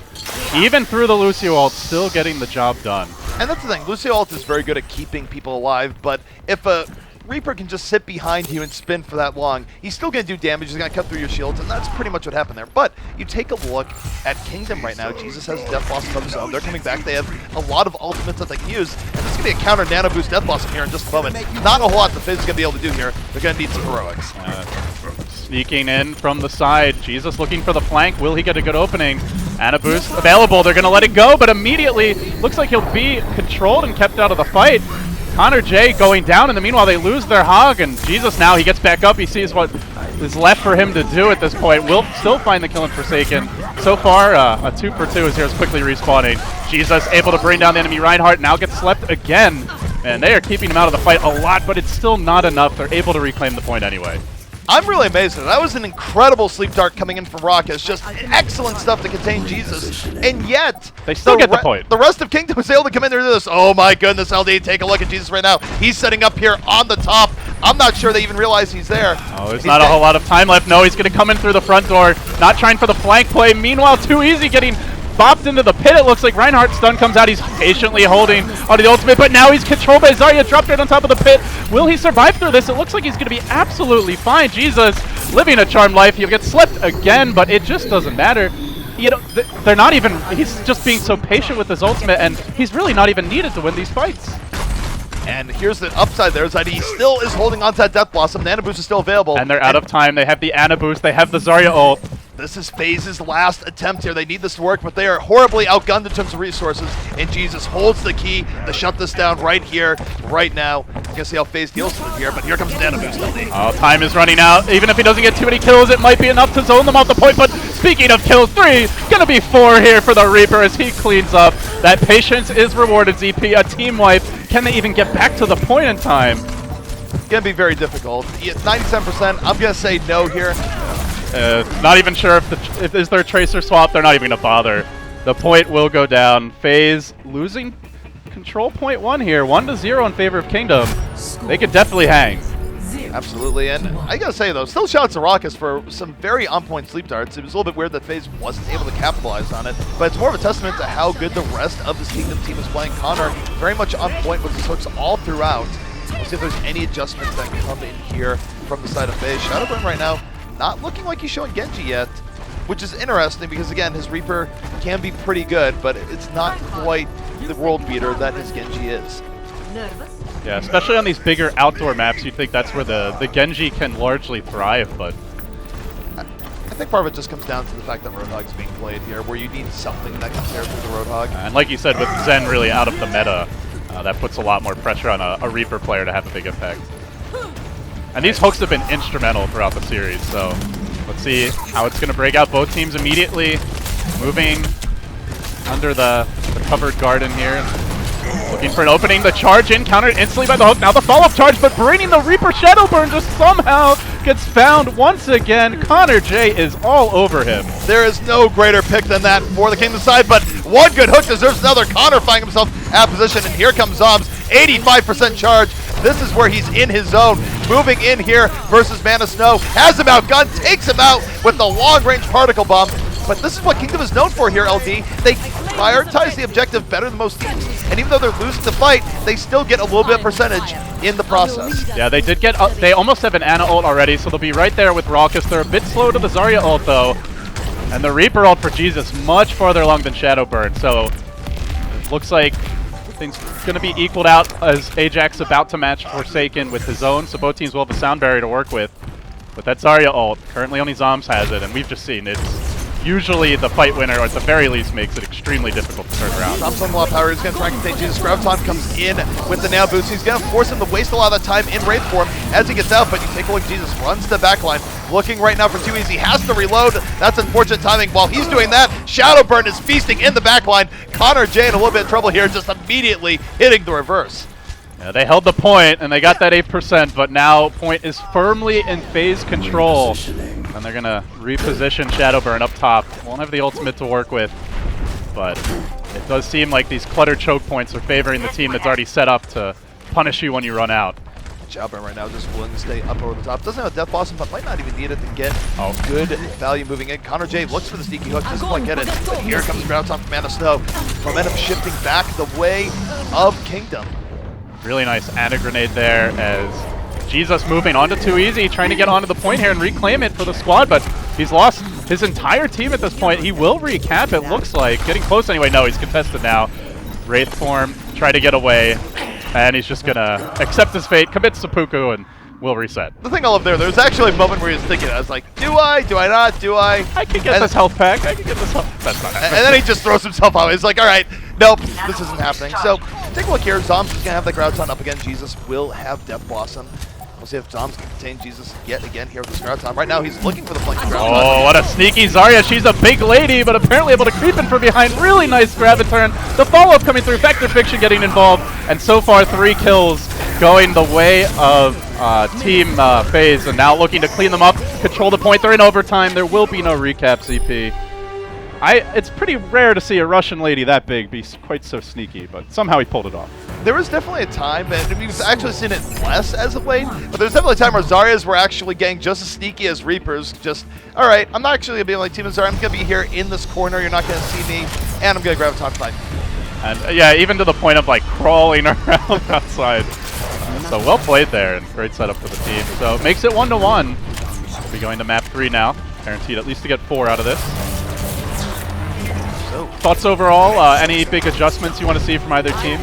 even through the Lucio ult, still getting the job done. And that's the thing, Lucio ult is very good at keeping people alive, but if a Reaper can just sit behind you and spin for that long, he's still going to do damage, he's going to cut through your shields, and that's pretty much what happened there. But you take a look at Kingdom right now. Jesus has Death Blossom of his own. They're coming back. They have a lot of ultimates that they can use, and this is going to be a counter Nano Boost Death Blossom here in just a moment. Not a whole lot the FaZe is going to be able to do here. They're going to need some heroics. Sneaking in from the side. Jesus looking for the flank. Will he get a good opening? Ana boost available. They're going to let it go, but immediately looks like he'll be controlled and kept out of the fight. Connor J going down, and meanwhile they lose their hog, and Jesus now, he gets back up, he sees what is left for him to do at this point. Will still find the kill in Forsaken. So far, a 2 for 2 as here's quickly respawning. Jesus able to bring down the enemy. Reinhardt now gets slept again, and they are keeping him out of the fight a lot, but it's still not enough. They're able to reclaim the point anyway. I'm really amazed at it. That was an incredible sleep dart coming in from Rockets. Just excellent stuff to contain Jesus. And yet, they still get the point. The rest of Kingdom was able to come in there and do this. Oh my goodness, LD, take a look at Jesus right now. He's setting up here on the top. I'm not sure they even realize he's there. Oh, there's not a whole lot of time left. No, he's going to come in through the front door. Not trying for the flank play. Meanwhile, Too Easy getting bopped into the pit. It looks like Reinhardt's stun comes out. He's patiently holding onto the ultimate, but now he's controlled by Zarya, dropped right on top of the pit. Will he survive through this? It looks like he's going to be absolutely fine. Jesus living a charmed life. He'll get slept again, but it just doesn't matter. You know, they're not even, he's just being so patient with his ultimate, and he's really not even needed to win these fights. And here's the upside there, is that he still is holding on to that Death Blossom. The Ana Boost is still available. And they're out of time. They have the Ana Boost. They have the Zarya ult. This is FaZe's last attempt here. They need this to work, but they are horribly outgunned in terms of resources. And Jesus holds the key to shut this down right here, right now. We're going to see how FaZe deals with it here, but here comes Nano Boost, LD. Oh, time is running out. Even if he doesn't get too many kills, it might be enough to zone them off the point. But speaking of kills, 3, gonna be 4 here for the Reaper as he cleans up. That patience is rewarded, ZP. A team wipe. Can they even get back to the point in time? Gonna be very difficult. 97%, I'm gonna say no here. Not even sure if is there Tracer swap. They're not even gonna bother. The point will go down. FaZe losing control point 1 here, 1-0 in favor of Kingdom. They could definitely hang. Absolutely, and I gotta say though, still shout out to Raucus for some very on-point sleep darts. It was a little bit weird that FaZe wasn't able to capitalize on it, but it's more of a testament to how good the rest of this Kingdom team is playing. Connor very much on point with his hooks all throughout. We'll see if there's any adjustments that come in here from the side of FaZe. Shadowburn right now, not looking like he's showing Genji yet, which is interesting because again, his Reaper can be pretty good, but it's not quite the world beater that his Genji is. Yeah, especially on these bigger outdoor maps, you'd think that's where the Genji can largely thrive, but I think part of it just comes down to the fact that Roadhog is being played here, where you need something that compares to the Roadhog. And like you said, with Zen really out of the meta, that puts a lot more pressure on a Reaper player to have a big impact. And these hooks have been instrumental throughout the series, so let's see how it's going to break out. Both teams immediately moving under the covered garden here. Looking for an opening. The charge in, countered instantly by the hook. Now the follow-up charge, but bringing the Reaper Shadowburn just somehow gets found once again. Connor J is all over him. There is no greater pick than that for the Kingdom side, but one good hook deserves another. Connor finding himself out of position, and here comes Zombs. 85% charge This is where he's in his zone. Moving in here versus Man of Snow. Has him outgunned, takes him out with the long-range particle bomb. But this is what Kingdom is known for here, LD. They prioritize the objective better than most teams. And even though they're losing the fight, they still get a little bit of percentage in the process. Yeah, they did get, they almost have an Ana ult already, so they'll be right there with Raucus. They're a bit slow to the Zarya ult though. And the Reaper ult for Jesus much farther along than Shadowburn. So it looks like things going to be equaled out as Ajax about to match Forsaken with his own. So both teams will have a sound barrier to work with. But that Zarya ult, currently only Zoms has it, and we've just seen it's usually the fight winner, or at the very least makes it extremely difficult to turn around. Zoms on a lot of power. He's going to try and contain Jesus. Graviton comes in with the nail boost. He's going to force him to waste a lot of that time in Wraith form as he gets out, but you take a look, Jesus runs to the backline, looking right now for 2 easy. Has to reload. That's unfortunate timing. While he's doing that, Shadowburn is feasting in the backline. Connor J in a little bit of trouble here, just immediately hitting the reverse. Yeah, they held the point, and they got that 8%, but now point is firmly in FaZe control. And they're going to reposition Shadowburn up top. Won't have the ultimate to work with, but it does seem like these cluttered choke points are favoring the team that's already set up to punish you when you run out. Shadowburn right now just willing to stay up over the top. Doesn't have a Death Blossom, but might not even need it to get good value moving in. Connor J looks for the sneaky hook, doesn't quite get it, but here comes Graviton from Man of Snow. Momentum shifting back the way of Kingdom. Really nice Ana grenade there as Jesus moving onto 2 easy, trying to get onto the point here and reclaim it for the squad, but he's lost his entire team at this point. He will recap, it looks like. Getting close anyway. No, he's contested now. Wraith form, try to get away, and he's just going to accept his fate, commit seppuku, and will reset. The thing I love there's actually a moment where he was thinking, I was like, do I not, do I? I can get this health pack, I can get this health. That's not happening. And then he just throws himself out. He's like, all right, nope, this isn't happening. So take a look here. Zoms is going to have the Graviton up again. Jesus will have Death Blossom. We'll see if Zoms can contain Jesus yet again here with this Graviton. Right now, he's looking for the flanking Graviton. Oh, what a sneaky Zarya. She's a big lady, but apparently able to creep in from behind. Really nice Graviton. The follow-up coming through. Factor Fiction getting involved. And so far, 3 kills going the way of Team FaZe. And now looking to clean them up, control the point. They're in overtime. There will be no recap, CP. It's pretty rare to see a Russian lady that big be quite so sneaky, but somehow he pulled it off. There was definitely a time, and we've actually seen it less as of late, but there's definitely a time where Zaryas were actually getting just as sneaky as Reapers. Just, all right, I'm not actually going to be like Team Zarya. I'm going to be here in this corner. You're not going to see me, and I'm going to grab a top fight. And yeah, even to the point of like crawling around outside. So well played there, and great setup for the team. So it makes it 1-1. We'll be going to map 3 now. Guaranteed at least to get 4 out of this. So, thoughts overall? Any big adjustments you want to see from either team?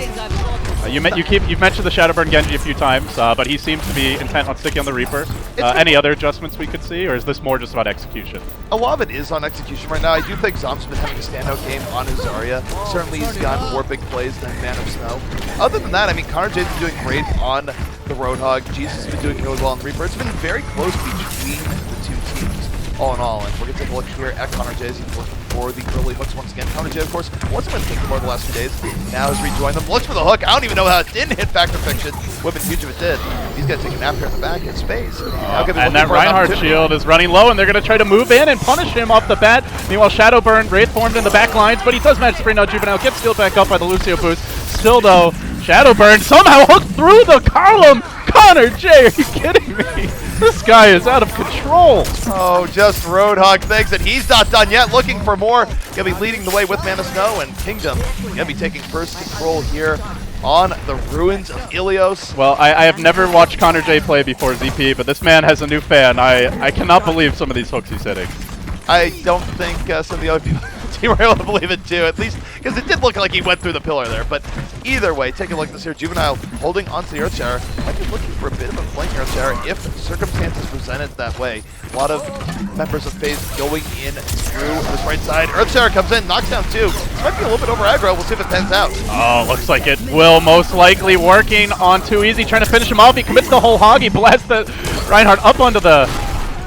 You've mentioned the Shadowburn Genji a few times, but he seems to be intent on sticking on the Reaper. Any other adjustments we could see, or is this more just about execution? A lot of it is on execution right now. I do think Zomb's been having a standout game on his Zarya. Certainly he's gotten more big plays than Man of Snow. Other than that, I mean, Connor J's been doing great on the Roadhog. Jesus has been doing really well on the Reaper. It's been very close between the 2 teams, all in all. And we're going to take a look here at Connor J. He's looking for the early hooks once again. Connor J, of course, wasn't going to take the board the last few days. Now has rejoined them. Looks for the hook. I don't even know how it didn't hit Factor Fiction. Would have been huge if it did. He's going to take a nap here in the back in space. And that Reinhardt shield is running low, and they're going to try to move in and punish him off the bat. Meanwhile, Shadowburn, Wraith formed in the back lines, but he does manage to bring out Juvenile. Gets stealed back up by the Lucio boost. Still, though, Shadowburn somehow hooked through the column. Connor J, are you kidding me? This guy is out of control. Oh, just Roadhog thinks that he's not done yet. Looking for more. Gonna be leading the way with Man of Snow, and Kingdom gonna be taking first control here on the ruins of Ilios. Well, I have never watched Connor J play before ZP, but this man has a new fan. I cannot believe some of these hooks he's hitting. I don't think some of the other people were able to believe it too, at least because it did look like he went through the pillar there. But either way, take a look at this here. Juvenile holding onto the Earth Shower. Might be looking for a bit of a flank Earth Shower if circumstances present it that way. A lot of members of FaZe going in through this right side. Earth Shower comes in, knocks down 2. This might be a little bit over aggro. We'll see if it pans out. Oh, looks like it will most likely working on 2 easy, trying to finish him off. He commits the whole hog. He blasts the Reinhardt up onto the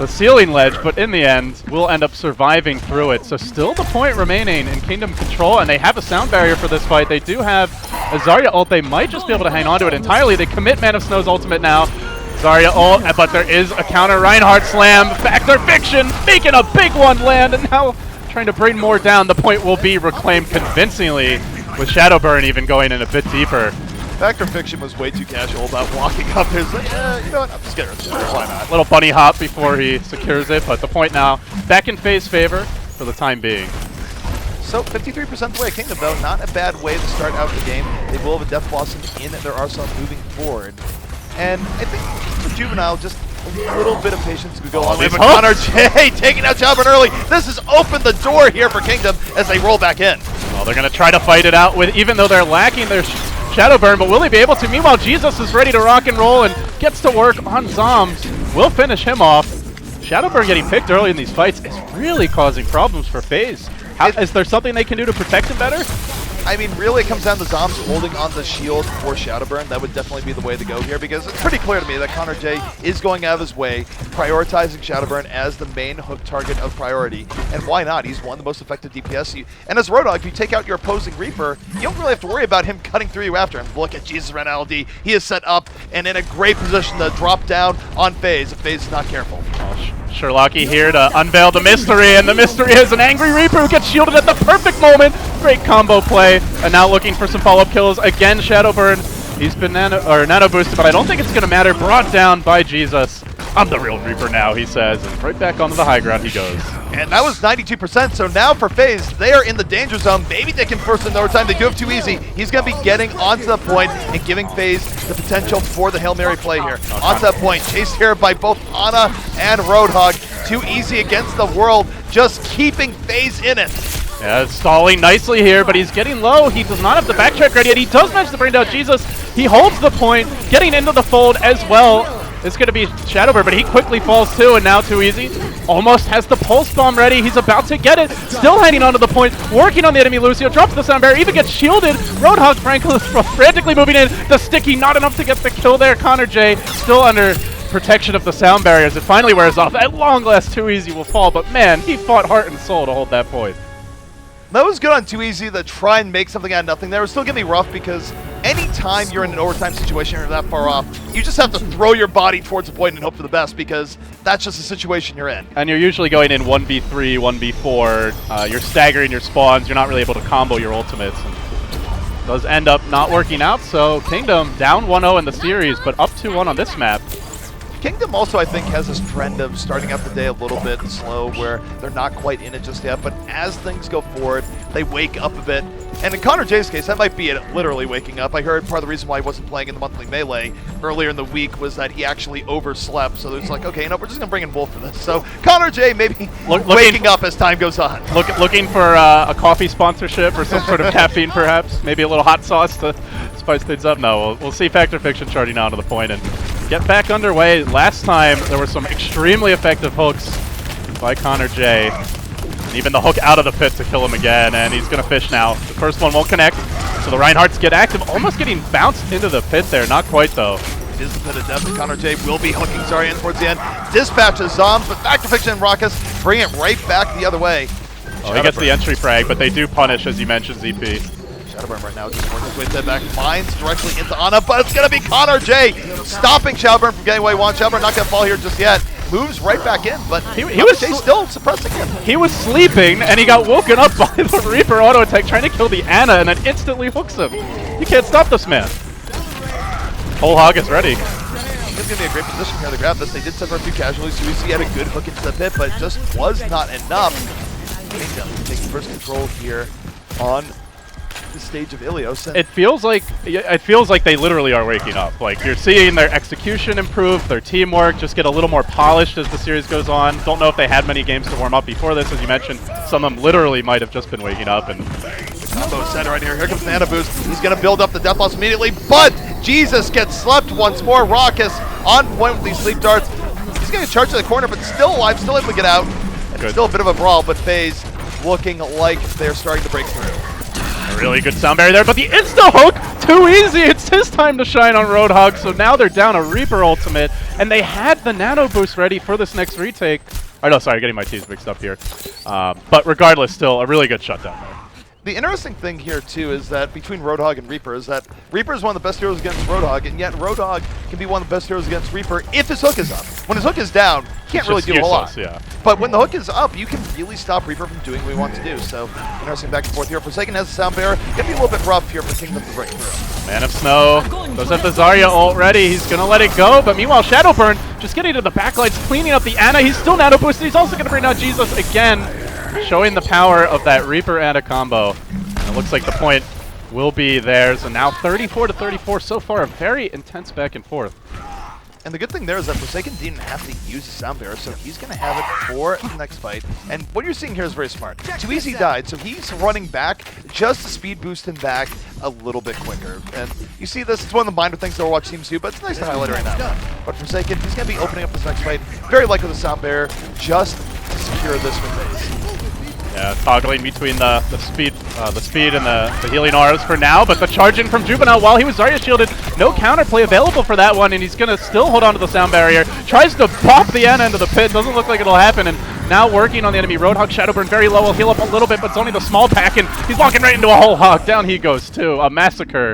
ceiling ledge, but in the end, we'll end up surviving through it. So still the point remaining in Kingdom control, and they have a sound barrier for this fight. They do have a Zarya ult. They might just be able to hang on to it entirely. They commit Man of Snow's ultimate now. Zarya ult, but there is a counter Reinhardt slam. Factor Fiction making a big one land, and now trying to bring more down. The point will be reclaimed convincingly, with Shadowburn even going in a bit deeper. Factor Fiction was way too casual about walking up. There's like, you know what? I'm just getting rid of it. Why not? Little bunny hop before he secures it, but the point now back in FaZe favor for the time being. So 53% the way. Kingdom, though, not a bad way to start out the game. They will have a Death Blossom in their arsenal moving forward. And I think for Juvenile, just a little bit of patience could go on. But Connor J taking out Shadowburn early. This has opened the door here for Kingdom as they roll back in. Well, they're going to try to fight it out with, even though they're lacking their Shadowburn, but will they be able to? Meanwhile, Jesus is ready to rock and roll and gets to work on Zombs. Will finish him off. Shadowburn getting picked early in these fights is really causing problems for FaZe. Is there something they can do to protect him better? I mean, really it comes down to Zombs holding on the shield for Shadowburn. That would definitely be the way to go here, because it's pretty clear to me that Connor J is going out of his way, prioritizing Shadowburn as the main hook target of priority. And why not? He's one of the most effective DPS. And as Roadhog, if you take out your opposing Reaper, you don't really have to worry about him cutting through you after him. Look at Jesus around LD. He is set up and in a great position to drop down on FaZe if FaZe is not careful. Sherlocky here to unveil the mystery, and the mystery is an angry Reaper who gets shielded at the perfect moment. Great combo play, and now looking for some follow-up kills. Again, Shadowburn, he's been nano boosted, but I don't think it's going to matter. Brought down by Jesus. I'm the real Reaper now, he says, and right back onto the high ground he goes. And that was 92%, so now for FaZe, they are in the danger zone. Maybe they can force in overtime. They do have too easy. He's going to be getting onto the point and giving FaZe the potential for the Hail Mary play here. Onto that point, chased here by both Ana and Roadhog. Too easy against the world, just keeping FaZe in it. Yeah, stalling nicely here, but he's getting low. He does not have the backtrack ready, and he does manage to bring down Jesus. He holds the point, getting into the fold as well. It's going to be Shadowburn, but he quickly falls too, and now too easy. Almost has the pulse bomb ready. He's about to get it. Still hanging onto the point, working on the enemy Lucio. Drops the sound barrier, even gets shielded. Roadhog frantically moving in. The sticky, not enough to get the kill there. Connor J still under protection of the sound barriers. It finally wears off. At long last, Too Easy will fall, but man, he fought heart and soul to hold that point. That was good on Too Easy to try and make something out of nothing. There was still going to be rough because anytime you're in an overtime situation and you're that far off, you just have to throw your body towards the point and hope for the best, because that's just the situation you're in. And you're usually going in 1v3, 1v4. You're staggering your spawns. You're not really able to combo your ultimates. And it does end up not working out, so Kingdom down 1-0 in the series, but up 2-1 on this map. Kingdom also, I think, has this trend of starting out the day a little bit slow, where they're not quite in it just yet, but as things go forward, they wake up a bit. And in Connor J's case, that might be it, literally waking up. I heard part of the reason why he wasn't playing in the monthly Melee earlier in the week was that he actually overslept, so it's like, okay, you know, we're just going to bring in Wolf for this. So Connor J maybe waking up as time goes on. Looking for a coffee sponsorship or some sort of caffeine, perhaps? Maybe a little hot sauce to spice things up? No, we'll see Factor Fiction charging out to the point and get back underway. Last time, there were some extremely effective hooks by Connor J. And even the hook out of the pit to kill him again, and he's going to fish now. The first one won't connect, so the Reinhardts get active, almost getting bounced into the pit there. Not quite, though. It is the pit of death, and Connor J will be hooking Zaryan towards the end. Dispatches Zombs, but Factor Fiction and Raucus bring it right back the other way. Oh, he gets the entry frag, but they do punish, as you mentioned, ZP. Shadowburn right now just working his way dead back. Mines directly into Ana, but it's going to be Connor J stopping Shadowburn from getting away. Shadowburn not going to fall here just yet. Moves right back in, but he was still suppressing him. He was sleeping, and he got woken up by the Reaper auto attack trying to kill the Ana, and then instantly hooks him. You can't stop this man. Whole Hog is ready. It's going to be a great position here to grab this. They did suffer a few casualties, so we see he had a good hook into the pit, but it just was not enough. Kingdom taking first control here on the stage of Ilios. It feels like they literally are waking up. Like, you're seeing their execution improve, their teamwork just get a little more polished as the series goes on. Don't know if they had many games to warm up before this, as you mentioned. Some of them literally might have just been waking up. And the combo set right here. Here comes Nana Boost. He's going to build up the death loss immediately, but Jesus gets slept once more. Raucus on point with these sleep darts. He's going to charge to the corner, but still alive, still able to get out. And still a bit of a brawl, but FaZe looking like they're starting to break through. A really good sound barrier there, but the insta-hook, Too Easy. It's his time to shine on Roadhog, so now they're down a Reaper ultimate, and they had the nano boost ready for this next retake. Oh, no, sorry, getting my T's mixed up here. But regardless, still a really good shutdown there. The interesting thing here, too, is that between Roadhog and Reaper is that Reaper is one of the best heroes against Roadhog, and yet Roadhog can be one of the best heroes against Reaper if his hook is up. When his hook is down, he can't really do a whole lot. Yeah. But when the hook is up, you can really stop Reaper from doing what he wants to do. So, interesting back and forth here. Forsaken has the Sound Bearer. Gonna be a little bit rough here for Kingdom to break through. Man of Snow does have the Zarya ult ready. He's going to let it go. But meanwhile, Shadowburn just getting to the backlines, cleaning up the Ana. He's still nano boosted. He's also going to bring out Jesus again, showing the power of that Reaper Ana combo. And it looks like the point will be theirs. And now 34-34 so far. A very intense back and forth. And the good thing there is that Forsaken didn't have to use the Sound Bearer, so he's going to have it for the next fight. And what you're seeing here is very smart. Too Easy died, so he's running back just to speed boost him back a little bit quicker. And you see this, it's one of the minor things Overwatch teams do, but it's nice to highlight right now. But Forsaken, he's going to be opening up this next fight, very likely with the Sound Bearer, just to secure this with FaZe. Yeah, toggling between the speed and the healing auras for now, but the charge in from Juvenile while he was Zarya shielded. No counterplay available for that one, and he's gonna still hold on to the sound barrier. Tries to pop the Ana into the pit, doesn't look like it'll happen, and now working on the enemy. Roadhog Shadowburn very low, will heal up a little bit, but it's only the small pack, and he's walking right into a whole hog. Down he goes too, a massacre,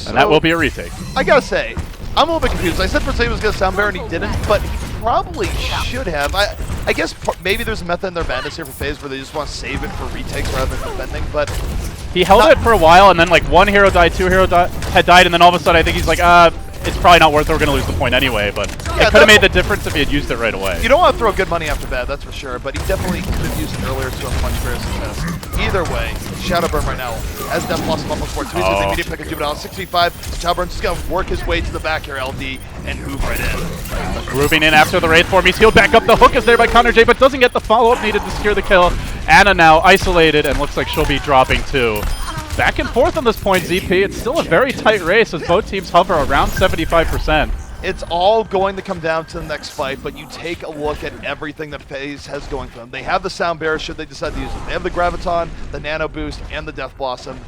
and that will be a retake. I gotta say, I'm a little bit confused. I said Forsaken was gonna sound bear and he didn't, but he probably should have. I guess maybe there's a method in their madness here for FaZe where they just want to save it for retakes rather than defending, but he held it for a while, and then like one hero died, two hero had died, and then all of a sudden I think he's like, it's probably not worth it, we're going to lose the point anyway, but yeah, it could have made the difference if he had used it right away. You don't want to throw good money after bad, that's for sure, but he definitely could have used it earlier to a much greater success. Either way, Shadowburn right now has Death Blossom up on court. So he's going to immediate pick a Juvenile 65. Shadowburn's just going to work his way to the back here, LD, and move right in. Grooving in after the raid form. He's healed back up. The hook is there by Connor J, but doesn't get the follow-up needed to secure the kill. Ana now isolated, and looks like she'll be dropping too. Back and forth on this point, ZP. It's still a very tight race as both teams hover around 75%. It's all going to come down to the next fight, but you take a look at everything that FaZe has going for them. They have the Sound Bearer should they decide to use it. They have the Graviton, the Nano Boost, and the Death Blossom.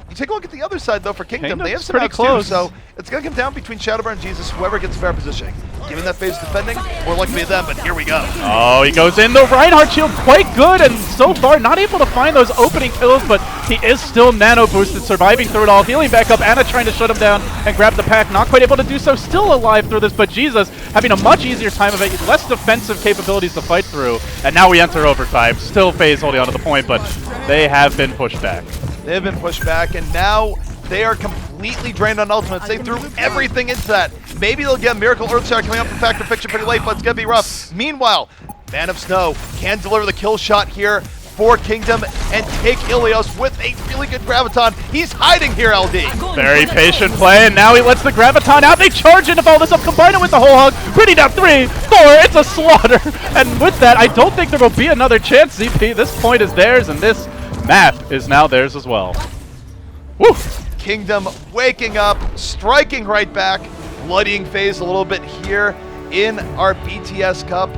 You take a look at the other side, though, for Kingdom. They have some outs too, so it's going to come down between Shadowburn and Jesus, whoever gets fair positioning. Given that FaZe is defending, more likely to them, but here we go. Oh, he goes in. The Reinhardt shield quite good, and so far not able to find those opening kills, but he is still nano boosted, surviving through it all. Healing back up, Ana trying to shut him down and grab the pack. Not quite able to do so, still alive through this, but Jesus having a much easier time of it, less defensive capabilities to fight through. And now we enter overtime. Still FaZe holding on to the point, but they have been pushed back. They have been pushed back, and now they are completely drained on ultimates. They threw everything into that. Maybe they'll get Miracle Earthshot coming up from Factor Fiction pretty late, but it's going to be rough. Meanwhile, Man of Snow can deliver the kill shot here for Kingdom and take Ilios with a really good Graviton. He's hiding here, LD. Very patient play, and now he lets the Graviton out. They charge in to follow this up, combine it with the whole hog. Pretty down 3, 4, it's a slaughter. And with that, I don't think there will be another chance, ZP. This point is theirs, and this map is now theirs as well. Woo! Kingdom waking up, striking right back, bloodying FaZe a little bit here in our BTS Cup.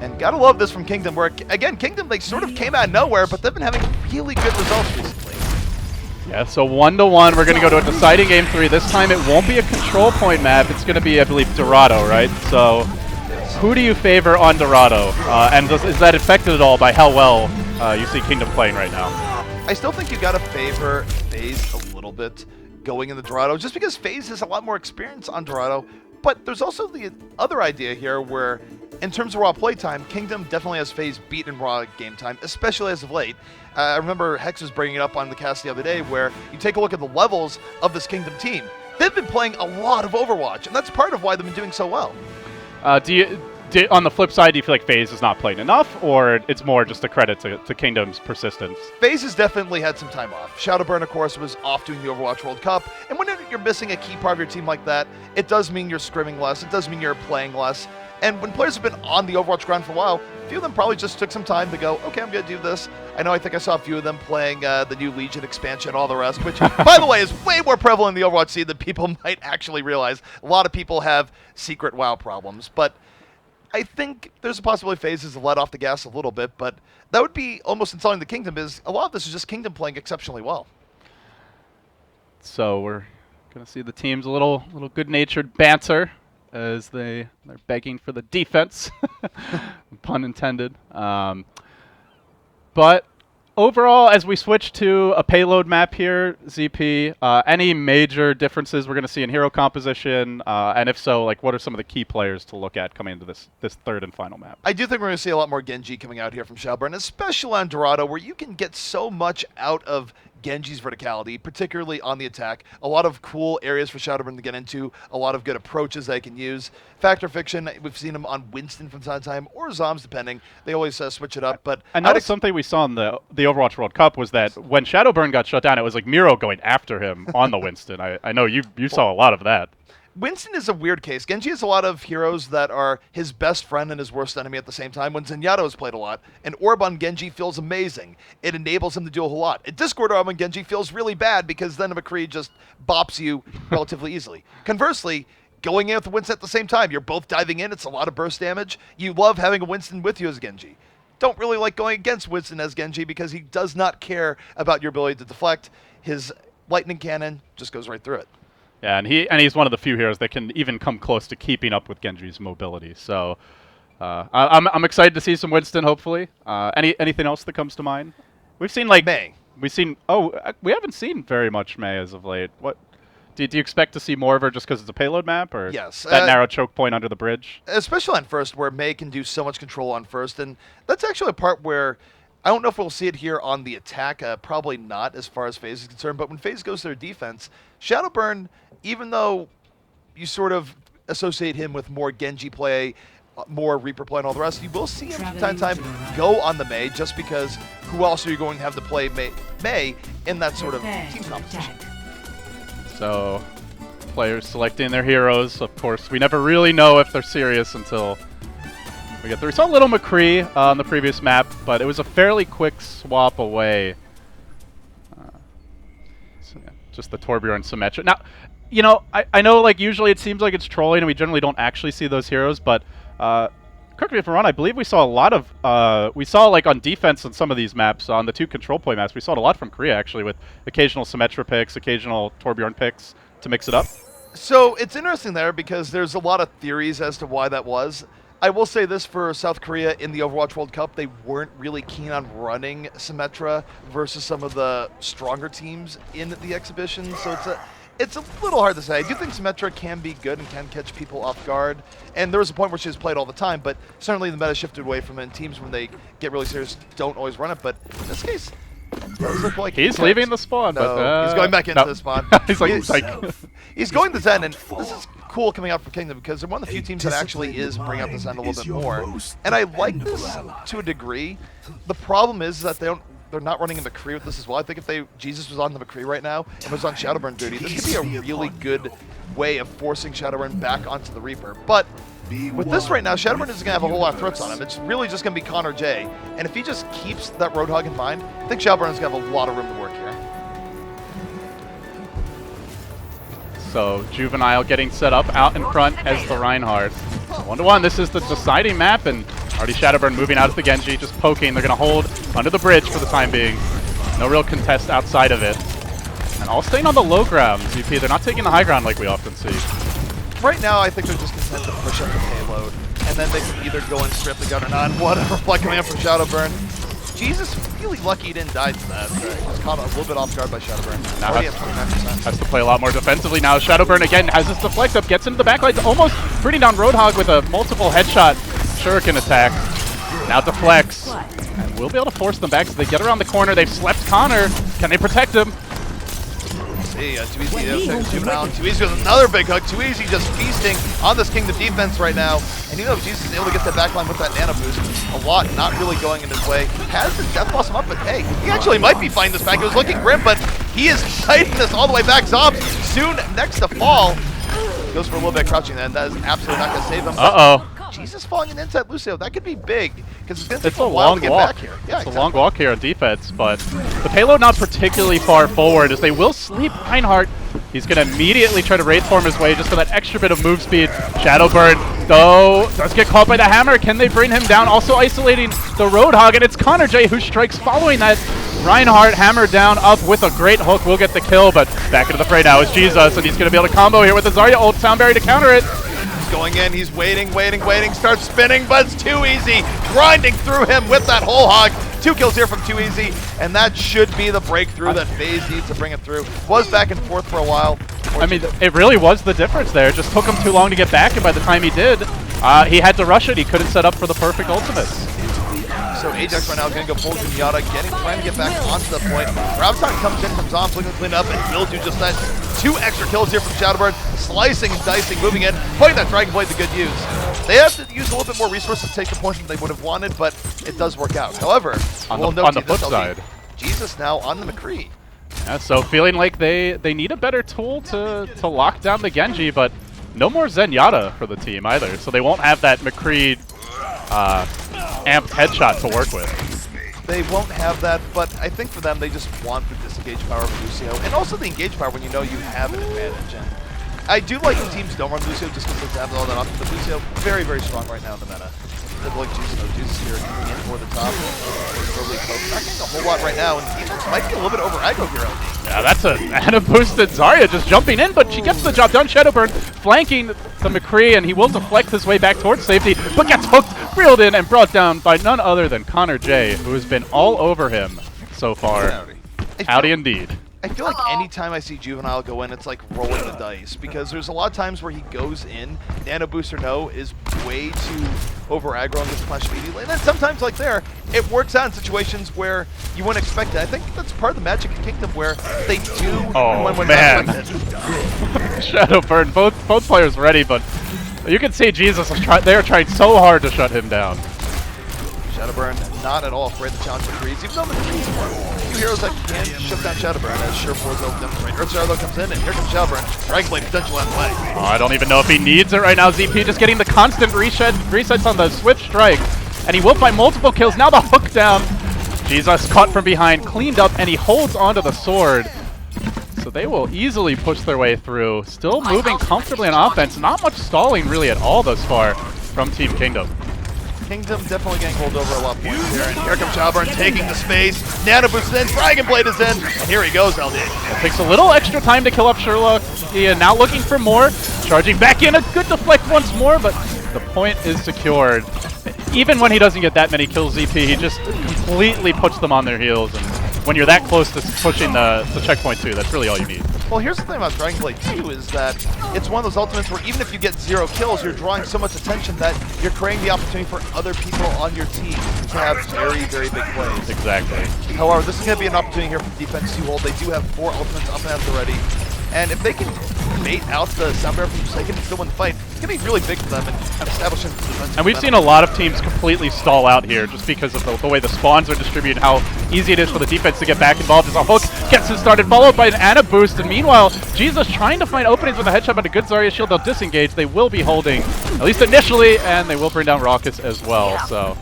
And gotta love this from Kingdom, where, again, Kingdom, they sort of came out of nowhere, but they've been having really good results recently. Yeah, so 1-1, we're gonna go to a deciding game 3. This time it won't be a control point map, it's gonna be, I believe, Dorado, right? So, who do you favor on Dorado? And is that affected at all by how well you see Kingdom playing right now? I still think you gotta favor FaZe a little bit going into Dorado, just because FaZe has a lot more experience on Dorado. But there's also the other idea here where, in terms of raw play time, Kingdom definitely has FaZe beat in raw game time, especially as of late. I remember Hex was bringing it up on the cast the other day, where you take a look at the levels of this Kingdom team. They've been playing a lot of Overwatch, and that's part of why they've been doing so well. On the flip side, do you feel like FaZe is not playing enough, or it's more just a credit to Kingdom's persistence? FaZe has definitely had some time off. Shadowburn, of course, was off doing the Overwatch World Cup, and when you're missing a key part of your team like that, it does mean you're scrimming less, it does mean you're playing less, and when players have been on the Overwatch ground for a while, a few of them probably just took some time to go, okay, I'm going to do this. I think I saw a few of them playing the new Legion expansion, all the rest, which, by the way, is way more prevalent in the Overwatch scene than people might actually realize. A lot of people have secret WoW problems, but I think there's a possibility FaZe is let off the gas a little bit, but that would be almost insulting the Kingdom, is a lot of this is just Kingdom playing exceptionally well. So we're going to see the team's a little good-natured banter as they're begging for the defense, pun intended. But overall, as we switch to a payload map here, ZP, any major differences we're going to see in hero composition? And if so, like, what are some of the key players to look at coming into this third and final map? I do think we're going to see a lot more Genji coming out here from Shadowburn, especially on Dorado, where you can get so much out of Genji's verticality, particularly on the attack. A lot of cool areas for Shadowburn to get into, a lot of good approaches they can use. Factor Fiction, we've seen him on Winston from time to time, or Zoms, depending. They always switch it up. But and that was something we saw in the Overwatch World Cup, was that when Shadowburn got shut down, it was like Miro going after him on the Winston. I know you saw a lot of that. Winston is a weird case. Genji has a lot of heroes that are his best friend and his worst enemy at the same time. When Zenyatta has played a lot, and Orb on Genji feels amazing. It enables him to do a whole lot. A Discord Orb on Genji feels really bad because then a McCree just bops you relatively easily. Conversely, going in with Winston at the same time, you're both diving in, it's a lot of burst damage. You love having a Winston with you as Genji. Don't really like going against Winston as Genji because he does not care about your ability to deflect. His lightning cannon just goes right through it. Yeah, and he's one of the few heroes that can even come close to keeping up with Genji's mobility. So I'm excited to see some Winston, hopefully. Anything else that comes to mind? We've seen like Mei. We haven't seen very much Mei as of late. What do you expect to see more of her just because it's a payload map, or yes, that narrow choke point under the bridge? Especially on first, where Mei can do so much control on first, and that's actually a part where I don't know if we'll see it here on the attack. Probably not as far as FaZe is concerned, but when FaZe goes to their defense, Shadowburn, even though you sort of associate him with more Genji play, more Reaper play and all the rest, you will see him from time to time go on the Mei, just because who else are you going to have to play Mei in that sort of team competition? So, players selecting their heroes, of course. We never really know if they're serious until we get through. We saw Little McCree on the previous map, but it was a fairly quick swap away. So yeah, just the Torbjorn Symmetra. Now, you know, I know like usually it seems like it's trolling and we generally don't actually see those heroes, but correct me if I'm wrong, I believe we saw a lot of, we saw like on defense on some of these maps, on the 2 control point maps, we saw it a lot from Korea actually, with occasional Symmetra picks, occasional Torbjorn picks to mix it up. So it's interesting there because there's a lot of theories as to why that was. I will say this for South Korea in the Overwatch World Cup, they weren't really keen on running Symmetra versus some of the stronger teams in the exhibition, so it's a little hard to say. I do think Symmetra can be good and can catch people off guard, and there was a point where she was played all the time, but certainly the meta shifted away from it, and teams when they get really serious don't always run it, but in this case, it does look like he's leaving the spawn, no, but he's going back into the spawn. He's going to Zen, and this is cool coming out from Kingdom because they're one of the few teams that actually is bringing out the Zen a little bit more, and I like this to a degree. The problem is that they're not running a McCree with this as well. I think if Jesus was on the McCree right now and was on Shadowburn duty, this could be a really good way of forcing Shadowburn back onto the Reaper. But with this right now, Shadowburn isn't going to have a whole lot of threats on him. It's really just going to be Connor J. And if he just keeps that Roadhog in mind, I think Shadowburn is going to have a lot of room to work here. So Juvenile getting set up out in front as the Reinhardt. 1-1, this is the deciding map, and already Shadowburn moving out of the Genji, just poking. They're going to hold under the bridge for the time being. No real contest outside of it. And all staying on the low ground, ZP. They're not taking the high ground like we often see. Right now, I think they're just content to push up the payload, and then they can either go and strip the gun or not. Whatever, play coming in from Shadowburn. Jesus, really lucky he didn't die to that. He was caught a little bit off guard by Shadowburn. Now Already at 29%. Has to play a lot more defensively now. Shadowburn again has his deflect up, gets into the backline, almost bringing down Roadhog with a multiple headshot Shuriken attack. Now deflects, and we'll be able to force them back. So they get around the corner. They've slept Connor. Can they protect him? See, Too Easy Juvenile. Too Easy with another big hook. Too Easy just feasting on this Kingdom defense right now. And you know, Jesus is able to get that backline with that nano boost. A lot not really going in his way. Has his Death Blossom up, but hey, he actually might be fighting this back. It was looking grim, but he is fighting this all the way back. Zombs soon next to fall. Goes for a little bit crouching then. That is absolutely not going to save him. Uh-oh. Jesus falling in inside Lucio, that could be big, because it's going to take a while to get back here. Yeah, it's a long walk here on defense, but the payload not particularly far forward as they will sleep Reinhardt. He's going to immediately try to Wraith form his way just for that extra bit of move speed. Shadowburn, though, does get caught by the hammer. Can they bring him down? Also isolating the Roadhog, and it's Connor J who strikes following that. Reinhardt hammered down up with a great hook. Will get the kill, but back into the fray now is Jesus, and he's going to be able to combo here with the Zarya ult Soundberry to counter it. Going in, he's waiting, starts spinning, but it's Too Easy, grinding through him with that whole hog. 2 kills here from Too Easy, and that should be the breakthrough that FaZe needs to bring it through. Was back and forth for a while. I mean, it really was the difference there. It just took him too long to get back, and by the time he did, he had to rush it. He couldn't set up for the perfect ultimates. So Ajax right now is going to go full Zenyatta, trying to get back onto the point. Graviton comes in from Zombs, looking to clean up, and will do just that. 2 extra kills here from Shadowburn, slicing and dicing, moving in, putting that Dragon Blade to good use. They have to use a little bit more resources to take the points that they would have wanted, but it does work out. However, on the flip side, Jesus now on the McCree. Yeah, so feeling like they need a better tool to lock down the Genji, but no more Zenyatta for the team either, so they won't have that McCree amped headshot to work with. They won't have that, but I think for them, they just want the disengage power of Lucio, and also the engage power when you know you have an advantage. And I do like when teams don't run Lucio just because they have all that option, but Lucio, very, very strong right now in the meta. Like Jesus, though. Jesus here coming in for the top. Not getting a whole lot right now, and Ilios might be a little bit over aggro here, LD. Yeah, that's a boosted Zarya just jumping in, but she gets the job done. Shadowburn flanking the McCree, and he will deflect his way back towards safety, but gets hooked, reeled in, and brought down by none other than Connor J, who has been all over him so far. Howdy indeed. I feel like anytime I see Juvenile go in, it's like rolling the dice, because there's a lot of times where he goes in, nano boost or no, is way too over aggro and gets punished immediately. And then sometimes, like there, it works out in situations where you wouldn't expect it. I think that's part of the magic of Kingdom where they do when man. not expected. Shadowburn, both players ready, but you can see Jesus they are trying so hard to shut him down. Shadowburn not at all afraid to challenge the Creeds, even though the Creeds are two heroes that can shut down Shadowburn, as Sure4's will demonstrate. Earthstar though comes in, and here comes Shadowburn. Dragon Blade potential on the way. Oh, I don't even know if he needs it right now. ZP just getting the constant resets on the Swift Strike, and he will find multiple kills. Now the hook down. Jesus caught from behind, cleaned up, and he holds onto the sword. So they will easily push their way through. Still moving comfortably on offense. Not much stalling really at all thus far from Team Kingdom. Kingdom definitely getting hold over a lot of points here, and here comes Shadowburn taking the space. Nano boost is in, Dragon Blade is in, and here he goes, LD. It takes a little extra time to kill up Sherlock. He now looking for more, charging back in, a good deflect once more, but the point is secured. Even when he doesn't get that many kills, ZP, he just completely puts them on their heels, and when you're that close to pushing the checkpoint too, that's really all you need. Well, here's the thing about Dragon Blade 2 is that it's one of those ultimates where even if you get 0 kills, you're drawing so much attention that you're creating the opportunity for other people on your team to have very, very big plays. Exactly. However, this is going to be an opportunity here for defense to hold. They do have 4 ultimates up and out already. And if they can bait out the Soundbearer from Forsaken and still win the fight, it's going to be really big for them and establishing the defense. And we've seen a lot of teams completely stall out here just because of the way the spawns are distributed, how easy it is for the defense to get back involved as a hook gets it started, followed by an Ana boost. And meanwhile, Jesus trying to find openings with a headshot, but a good Zarya shield. They'll disengage. They will be holding, at least initially, and they will bring down Raucus as well. So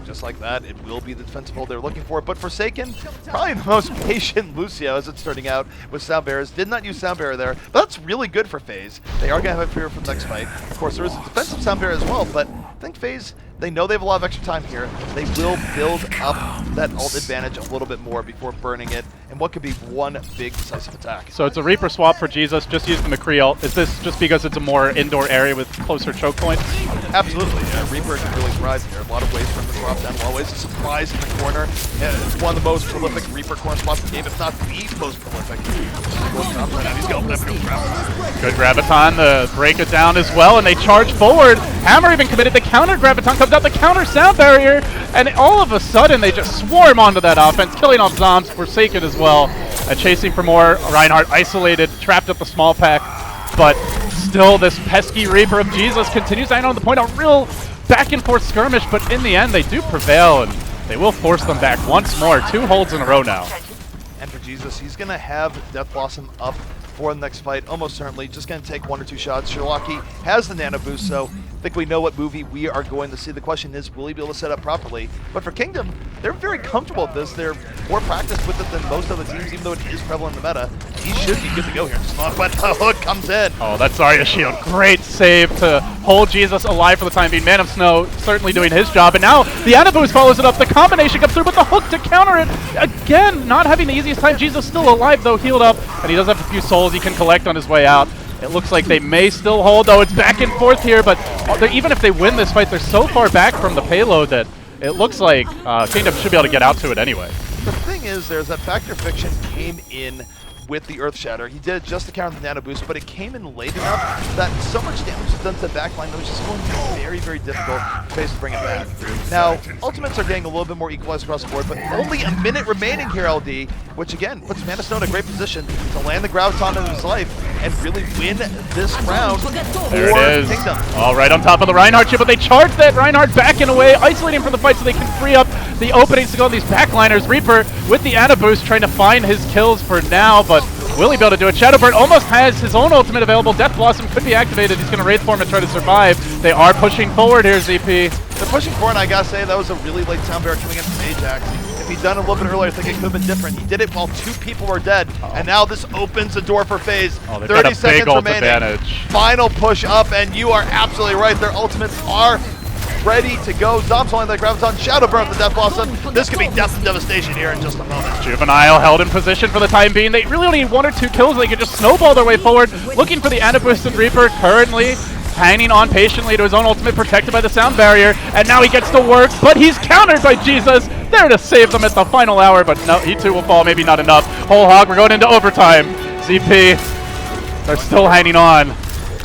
just like that, it will be the defensive hold they're looking for. But Forsaken, probably the most patient Lucio as it's starting out with Soundbearers. Did not use Soundbearer there, but that's really good for FaZe. They are going to have a fear from next fight. Of course, there is a defensive Soundbearer as well, but I think FaZe, they know they have a lot of extra time here. They will build up that ult advantage a little bit more before burning it, and what could be one big decisive attack. So it's a Reaper swap for Jesus, just use the McCree ult. Is this just because it's a more indoor area with closer choke points? Absolutely, yeah. Reaper can really thrive here. A lot of ways for him to drop down, always a surprise in the corner. It's one of the most prolific Reaper corner spots in the game, if not the most prolific. Good Graviton to break it down as well, and they charge forward. Hammer even committed the counter. Graviton comes out the counter sound barrier, and all of a sudden they just swarm onto that offense, killing off Zombs, Forsaken as well, and chasing for more. Reinhardt isolated, trapped up the small pack, but still this pesky Reaper of Jesus continues down on the point. A real back and forth skirmish, but in the end they do prevail, and they will force them back once more. 2 holds in a row now. And for Jesus, he's going to have Death Blossom up for the next fight, almost certainly. Just going to take 1 or 2 shots. Sherlocky has the nano boost, so I think we know what movie we are going to see. The question is, will he be able to set up properly? But for Kingdom, they're very comfortable with this. They're more practiced with it than most other teams, even though it is prevalent in the meta. He should be good to go here. Just not when the hook comes in. Oh, that's Zarya shield. Great save to hold Jesus alive for the time being. Man of Snow certainly doing his job. And now the Ana boost follows it up. The combination comes through, but the hook to counter it. Again, not having the easiest time. Jesus still alive, though, healed up. And he does have a few souls he can collect on his way out. It looks like they may still hold, though. It's back and forth here, but even if they win this fight, they're so far back from the payload that it looks like Kingdom should be able to get out to it anyway. The thing is, there's that Factor Fiction came in with the Earth Shatter. He did it just to counter the Nano Boost, but it came in late enough that so much damage was done to the backline that it was just going to be very, very difficult for FaZe to bring it back. Now, Ultimates are getting a little bit more equalized across the board, but only a minute remaining here, LD, which again puts Manasnow in a great position to land the Graviton of his life and really win this round for There it is. Kingdom. All right on top of the Reinhardt chip, but they charge that Reinhardt backing away, isolating from the fight so they can free up the openings to go on these backliners. Reaper with the Ana Boost trying to find his kills for now, but will he be able to do it? Shadowburn almost has his own ultimate available. Death Blossom could be activated. He's going to Wraith form and try to survive. They are pushing forward here, ZP. They're pushing forward, and I gotta say, that was a really late sound barrier coming in from Ajax. If he'd done it a little bit earlier, I think it could have been different. He did it while 2 people were dead, and now this opens the door for FaZe. 30 seconds remaining. Advantage. Final push up, and you are absolutely right. Their ultimates are ready to go. Zom's only that Graviton, Shadowburn with the Death Blossom. This could be death and devastation here in just a moment. Juvenile held in position for the time being. They really only need 1 or 2 kills. They can just snowball their way forward. Looking for the Ana Boost and Reaper currently hanging on patiently to his own ultimate, protected by the sound barrier. And now he gets to work, but he's countered by Jesus. There to save them at the final hour, but no, he too will fall. Maybe not enough. Whole Hog, we're going into overtime. ZP, they're still hanging on.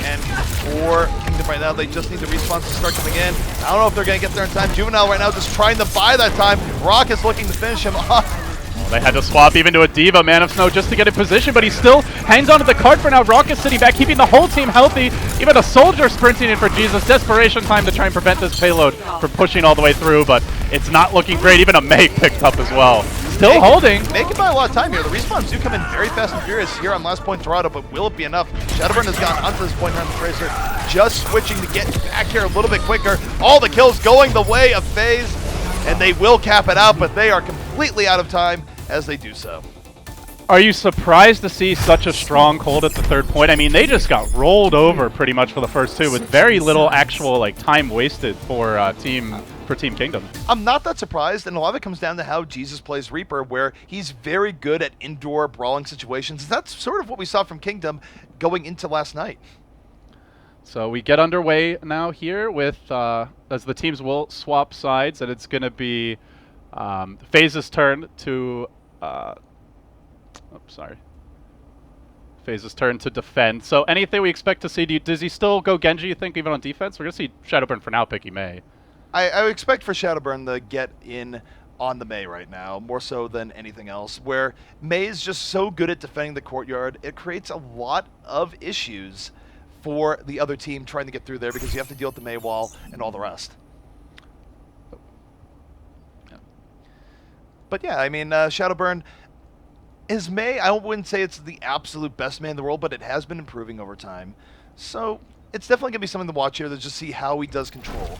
And for Kingdom right now, they just need the respawns to start coming in. I don't know if they're going to get there in time. Juvenile right now just trying to buy that time. Rock is looking to finish him off. They had to swap even to a Diva, Man of Snow, just to get in position, but he still hangs onto the cart for now. Rock is sitting back, keeping the whole team healthy. Even a Soldier sprinting in for Jesus. Desperation time to try and prevent this payload from pushing all the way through, but it's not looking great. Even a Meg picked up as well. Still holding. Making by a lot of time here. The respawns do come in very fast and furious here on last point Dorado, but will it be enough? Shadowburn has gotten onto this point around the Tracer, just switching to get back here a little bit quicker. All the kills going the way of FaZe, and they will cap it out, but they are completely out of time as they do so. Are you surprised to see such a strong hold at the 3rd point? I mean, they just got rolled over pretty much for the first 2 with very little actual time wasted for Team Kingdom. I'm not that surprised, and a lot of it comes down to how Jesus plays Reaper, where he's very good at indoor brawling situations. That's sort of what we saw from Kingdom going into last night. So we get underway now here with, as the teams will swap sides, and it's going to be FaZe's turn to, FaZe's turn to defend. So anything we expect to see, does he still go Genji, you think, even on defense? We're going to see Shadowburn for now picking Mei. I would expect for Shadowburn to get in on the Mei right now, more so than anything else, where Mei is just so good at defending the courtyard, it creates a lot of issues for the other team trying to get through there because you have to deal with the Mei wall and all the rest. But yeah, I mean, Shadowburn, his Mei, I wouldn't say it's the absolute best Mei in the world, but it has been improving over time. So it's definitely going to be something to watch here to just see how he does control.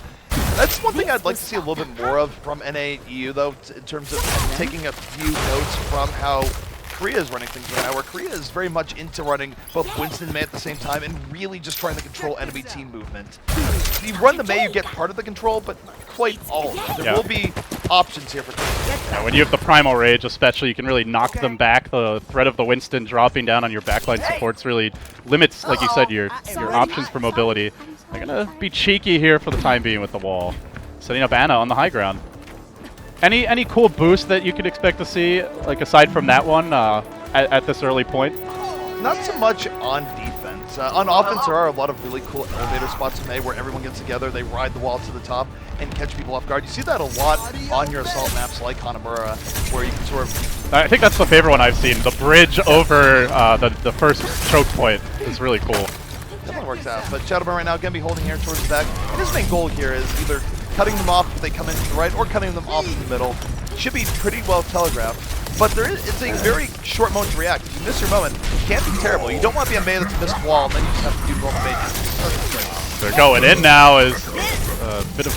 That's one thing I'd like to see a little bit more of from NA/EU, though, in terms of taking a few notes from how Korea is running things right now, where Korea is very much into running both Winston and Mei at the same time and really just trying to control enemy team movement. If you run the Mei, you get part of the control, but quite all of it. There will be options here for Korea. Yeah, when you have the Primal Rage especially, you can really knock them back. The threat of the Winston dropping down on your backline supports really limits, like you said, your options for mobility. They're going to be cheeky here for the time being with the wall. Setting up Ana on the high ground. Any cool boost that you could expect to see, like aside from that one, at this early point? Not so much on defense. On offense, there are a lot of really cool elevator spots in Mei where everyone gets together, they ride the wall to the top, and catch people off guard. You see that a lot on your assault maps like Hanamura, where you can sort of... I think that's the favorite one I've seen. The bridge over the first choke point is really cool. Definitely works out. But Shadowburn right now going to be holding here towards the back. And his main goal here is either cutting them off if they come in to the right or cutting them off in the middle. Should be pretty well telegraphed. But it's a very short moment to react. If you miss your moment, it can't be terrible. You don't want to be a Mei that's a missed wall, and then you just have to do both Mei. They're going in now as a bit of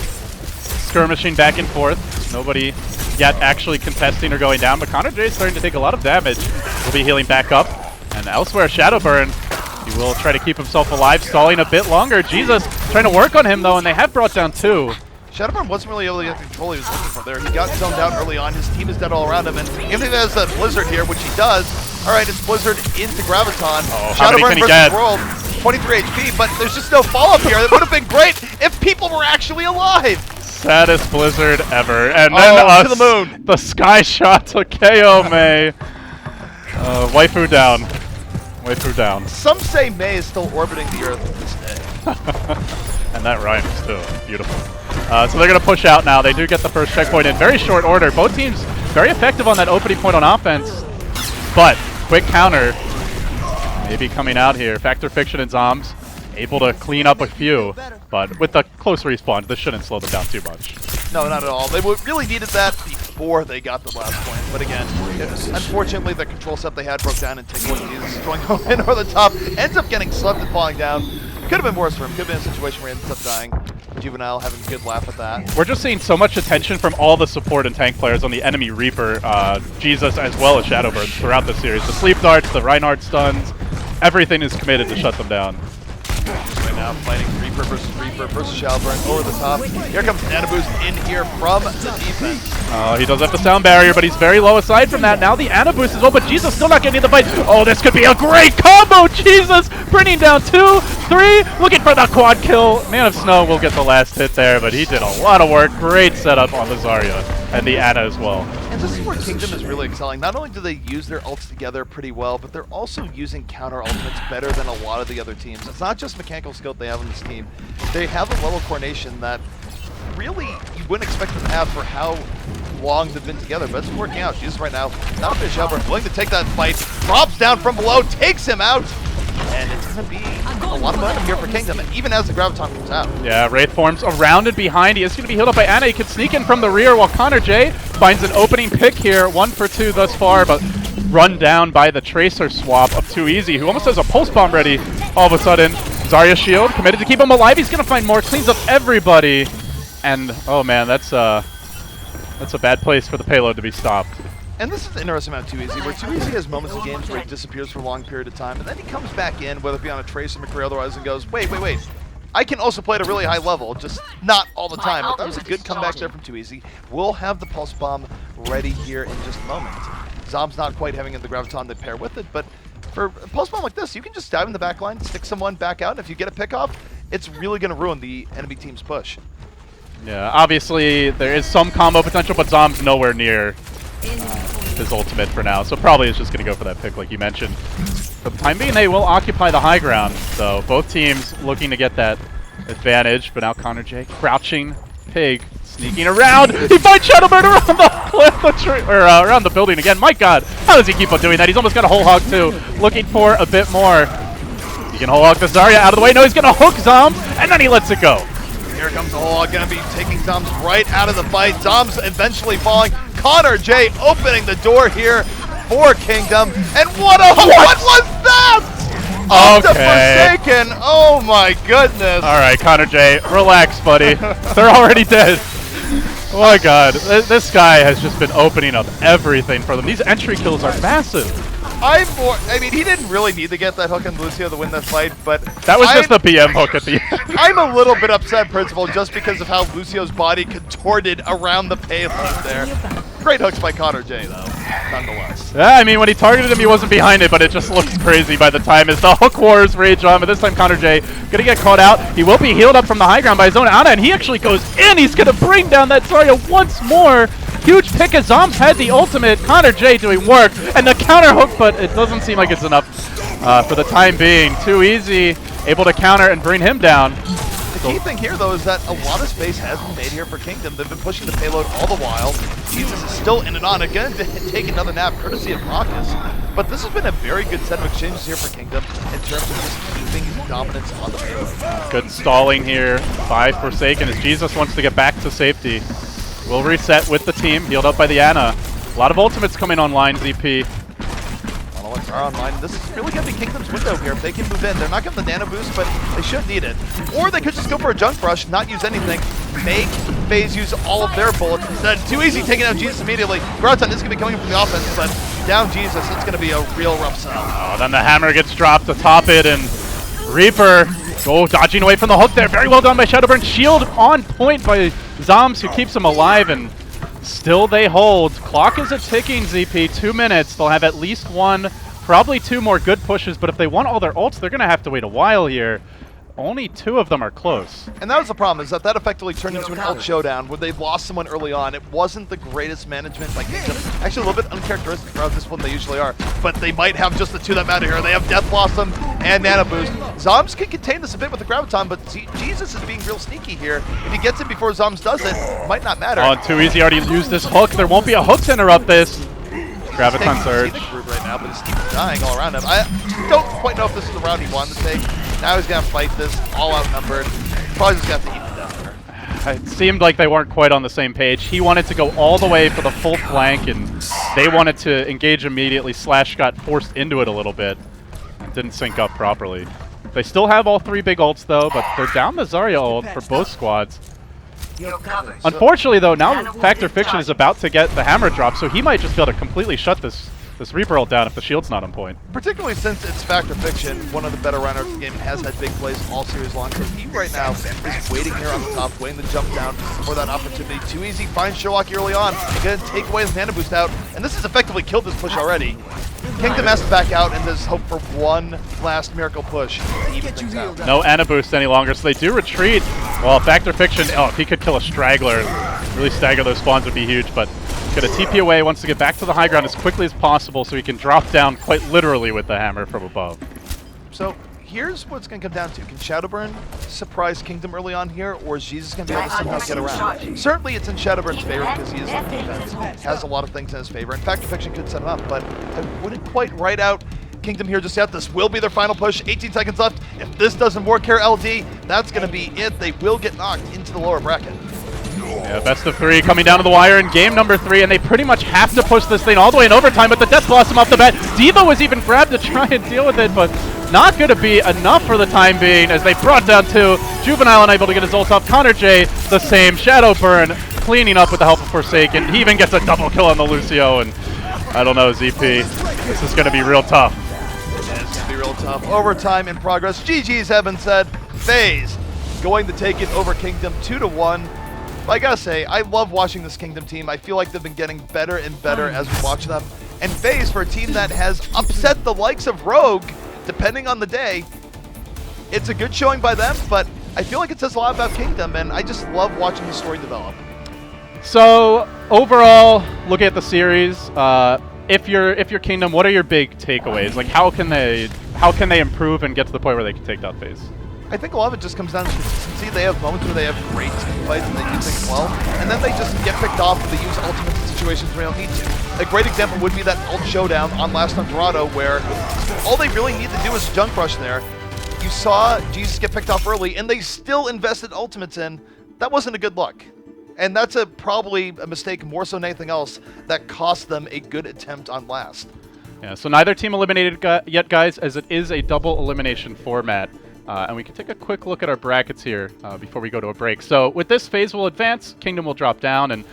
skirmishing back and forth. Nobody yet actually contesting or going down, but Connor J's starting to take a lot of damage. Will be healing back up. And elsewhere, Shadowburn, he will try to keep himself alive, stalling a bit longer. Jesus trying to work on him, though, and they have brought down 2. Shadowburn wasn't really able to get the control he was looking for there. He got zoned out early on. His team is dead all around him. And even if he has a Blizzard here, which he does, all right, it's Blizzard into Graviton. Oh, how many can he get? World, 23 HP, but there's just no follow-up here. It would have been great if people were actually alive. saddest blizzard ever. And Oh, then to the moon. The sky shot to KO Mei. Waifu down. Waifu down. Some say Mei is still orbiting the Earth to this day. And that rhyme is too beautiful. So they're going to push out now. They do get the first checkpoint in very short order. Both teams very effective on that opening point on offense. But quick counter maybe coming out here. Factor Fiction and Zombs able to clean up a few. But with the close respawn, this shouldn't slow them down too much. No, not at all. They really needed that before they got the last point. But again, unfortunately, the control set they had broke down and Tickle is going in over the top. Ends up getting swept and falling down. Could have been worse for him. Could have been a situation where he ends up dying. Juvenile having a good laugh at that. We're just seeing so much attention from all the support and tank players on the enemy Reaper, Jesus, as well as Shadowbird throughout the series. The sleep darts, the Reinhardt stuns, everything is committed to shut them down. Right now, fighting Reaper versus Shadowbird over the top. Here comes Anaboost in here from the defense. He does have the sound barrier, but he's very low aside from that. Now the Anaboost is open. Jesus still not getting the fight. Oh, this could be a great combo. Jesus bringing down 2, 3, looking for the quad kill. Man of Snow will get the last hit there, but he did a lot of work. Great setup on the Zarya and the Ana as well. And this is where Kingdom is really excelling. Not only do they use their ults together pretty well, but they're also using counter ultimates better than a lot of the other teams. It's not just mechanical skill they have on this team. They have a level of coordination that really you wouldn't expect them to have for how long they've been together, but it's working out. Jesus right now, not a fish ever, willing to take that fight, drops down from below, takes him out, and it's going to be a lot of momentum here for Kingdom, even as the Graviton comes out. Yeah, Wraith forms around and behind. He is going to be healed up by Ana. He can sneak in from the rear while Connor J finds an opening pick here. 1 for 2 thus far, but run down by the Tracer swap of Too Easy, who almost has a pulse bomb ready all of a sudden. Zarya shield, committed to keep him alive. He's going to find more, cleans up everybody. And, oh man, that's a bad place for the payload to be stopped. And this is interesting about Too Easy, where Too Easy has moments in games where he disappears for a long period of time, and then he comes back in, whether it be on a Tracer, McCree, otherwise, and goes, wait. I can also play at a really high level, just not all the time. But that was a good comeback there from Too Easy. We'll have the Pulse Bomb ready here in just a moment. Zom's not quite having the Graviton to pair with it, but for a Pulse Bomb like this, you can just dive in the back line, stick someone back out, and if you get a pick off, it's really going to ruin the enemy team's push. Yeah, obviously there is some combo potential, but Zom's nowhere near his ultimate for now, so probably is just going to go for that pick like you mentioned. For the time being, they will occupy the high ground, so both teams looking to get that advantage, but now Connor J crouching, Pig sneaking around. He finds Shadowbird around the cliff, around the building again. My God, how does he keep on doing that? He's almost got a whole hog too, looking for a bit more. He can whole hog the Zarya out of the way. No, he's going to hook Zom, and then he lets it go. Here comes the hole, going to be taking Zoms right out of the fight. Zoms eventually falling. Connor J opening the door here for Kingdom. And what was that? Okay. Forsaken. Oh my goodness. All right, Connor J, relax, buddy. They're already dead. Oh my God, this guy has just been opening up everything for them. These entry kills are massive. I mean, he didn't really need to get that hook on Lucio to win that fight, but that was just the BM hook at the end. I'm a little bit upset, Principal, just because of how Lucio's body contorted around the payload there. Great hooks by Connor J, though, nonetheless. Yeah, I mean, when he targeted him, he wasn't behind it, but it just looks crazy by the time as the hook wars rage on. But this time, Connor J gonna get caught out. He will be healed up from the high ground by his own Ana, and he actually goes in. He's gonna bring down that Zarya once more. Huge pick as Zoms had the ultimate. Connor J doing work, and the counter hook, but it doesn't seem like it's enough for the time being. Too Easy, able to counter and bring him down. The key thing here, though, is that a lot of space has been made here for Kingdom. They've been pushing the payload all the while. Jesus is still in and on. Again, to take another nap, courtesy of Raucus. But this has been a very good set of exchanges here for Kingdom in terms of just keeping dominance on the payload. Good stalling here by Forsaken as Jesus wants to get back to safety. We'll reset with the team, healed up by the Ana. A lot of ultimates coming online, ZP. Monoliths are online. This is really going to be Kingdom's window here. If they can move in, they're not getting the nano boost, but they should need it. Or they could just go for a junk rush, not use anything, make FaZe use all of their bullets instead. Too Easy taking out Jesus immediately. Graviton is going to be coming from the offense, but down Jesus, it's going to be a real rough sell. Oh, then the hammer gets dropped to top it, and Reaper dodging away from the hook there. Very well done by Shadowburn. Shield on point by Zoms, who keeps him alive, and still they hold. Clock is a ticking, ZP. 2 minutes. They'll have at least one, probably 2 more good pushes, but if they want all their ults, they're going to have to wait a while here. only 2 of them are close. And that was the problem, is that effectively turned into an ult showdown where they lost someone early on. It wasn't the greatest management by Kingdom. Actually, a little bit uncharacteristic for how disciplined they usually are. But they might have just the 2 that matter here. They have Death Blossom and Nano Boost. Zoms can contain this a bit with the Graviton, but Jesus is being real sneaky here. If he gets it before Zoms does it, might not matter. Oh, too easy. Already used this hook. There won't be a hook to interrupt this. Graviton surge. Right now, but he's dying all around him. I don't quite know if this is the round he wanted to take. Now he's going to fight this, all outnumbered. Probably just going to have to eat it down there. It seemed like they weren't quite on the same page. He wanted to go all the way for the full flank, and they wanted to engage immediately. Slash got forced into it a little bit and didn't sync up properly. They still have all 3 big ults, though, but they're down the Zarya ult for both squads. Unfortunately, though, now Factor Fiction is about to get the hammer drop, so he might just be able to completely shut this Reaper ult down if the shield's not on point. Particularly since it's Factor Fiction, one of the better runners of the game, has had big plays all series long. So he right now is waiting here on the top, waiting to jump down for that opportunity. Too easy, finds Sherlock early on, and going to take away his mana boost out. And this has effectively killed this push already. Kingdom has to back out, and there's hope for one last miracle push to even things out. No Ana boost any longer, so they do retreat. Well, Factor Fiction, oh, if he could kill a straggler, really stagger those spawns would be huge, but he's going to TP away, wants to get back to the high ground as quickly as possible so he can drop down quite literally with the hammer from above. So here's what's going to come down to. Can Shadowburn surprise Kingdom early on here, or is Jesus going to be able to somehow get around? Certainly it's in Shadowburn's favor because he is on defense, has a lot of things in his favor. In fact, Fiction could set him up, but I wouldn't quite write out Kingdom here just yet. This will be their final push. 18 seconds left. If this doesn't work here, LD, that's going to be it. They will get knocked into the lower bracket. Yeah, best of 3 coming down to the wire in game number 3, and they pretty much have to push this thing all the way in overtime, but the Death Blossom off the bat. D.Va was even grabbed to try and deal with it, but not going to be enough for the time being as they brought down 2. Juvenile unable to get his ult off. Connor J, the same. Shadowburn cleaning up with the help of Forsaken. He even gets a double kill on the Lucio, and I don't know, ZP. This is going to be real tough. Yeah, it's going to be real tough. Overtime in progress. GG's, Evan said. FaZe going to take it over Kingdom 2-1. I gotta say, I love watching this Kingdom team. I feel like they've been getting better and better as we watch them. And FaZe, for a team that has upset the likes of Rogue, depending on the day, it's a good showing by them, but I feel like it says a lot about Kingdom, and I just love watching the story develop. So, overall, looking at the series, if you're Kingdom, what are your big takeaways? Like, how can they improve and get to the point where they can take down FaZe? I think a lot of it just comes down to consistency. They have moments where they have great team fights and they use things well, and then they just get picked off and they use ultimates in situations where they don't need to. A great example would be that ult showdown on last on Dorado, where all they really need to do is junk rush there. You saw Jesus get picked off early, and they still invested ultimates in. That wasn't a good look. And that's probably a mistake more so than anything else that cost them a good attempt on last. Yeah, so neither team eliminated yet, guys, as it is a double elimination format. And we can take a quick look at our brackets here before we go to a break. So with this, FaZe will advance, Kingdom will drop down, and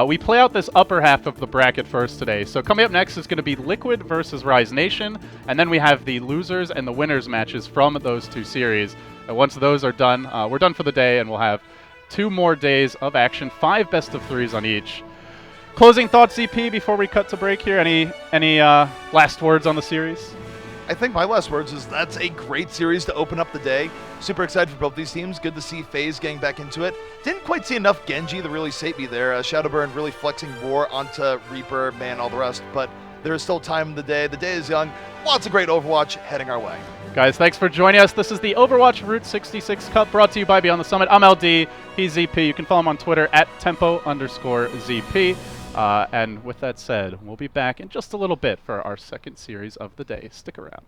we play out this upper half of the bracket first today. So coming up next is going to be Liquid versus Rise Nation, and then we have the losers and the winners matches from those 2 series. And once those are done, we're done for the day, and we'll have 2 more days of action, 5 best of 3s on each. Closing thoughts, ZP, before we cut to break here? Any last words on the series? I think my last words is that's a great series to open up the day. Super excited for both these teams. Good to see FaZe getting back into it. Didn't quite see enough Genji to really save me there. Shadowburn really flexing more onto Reaper, Man, all the rest. But there is still time in the day. The day is young. Lots of great Overwatch heading our way. Guys, thanks for joining us. This is the Overwatch Route 66 Cup brought to you by Beyond the Summit. I'm LD. He's ZP. You can follow him on Twitter at @tempo_ZP. And with that said, we'll be back in just a little bit for our second series of the day. Stick around.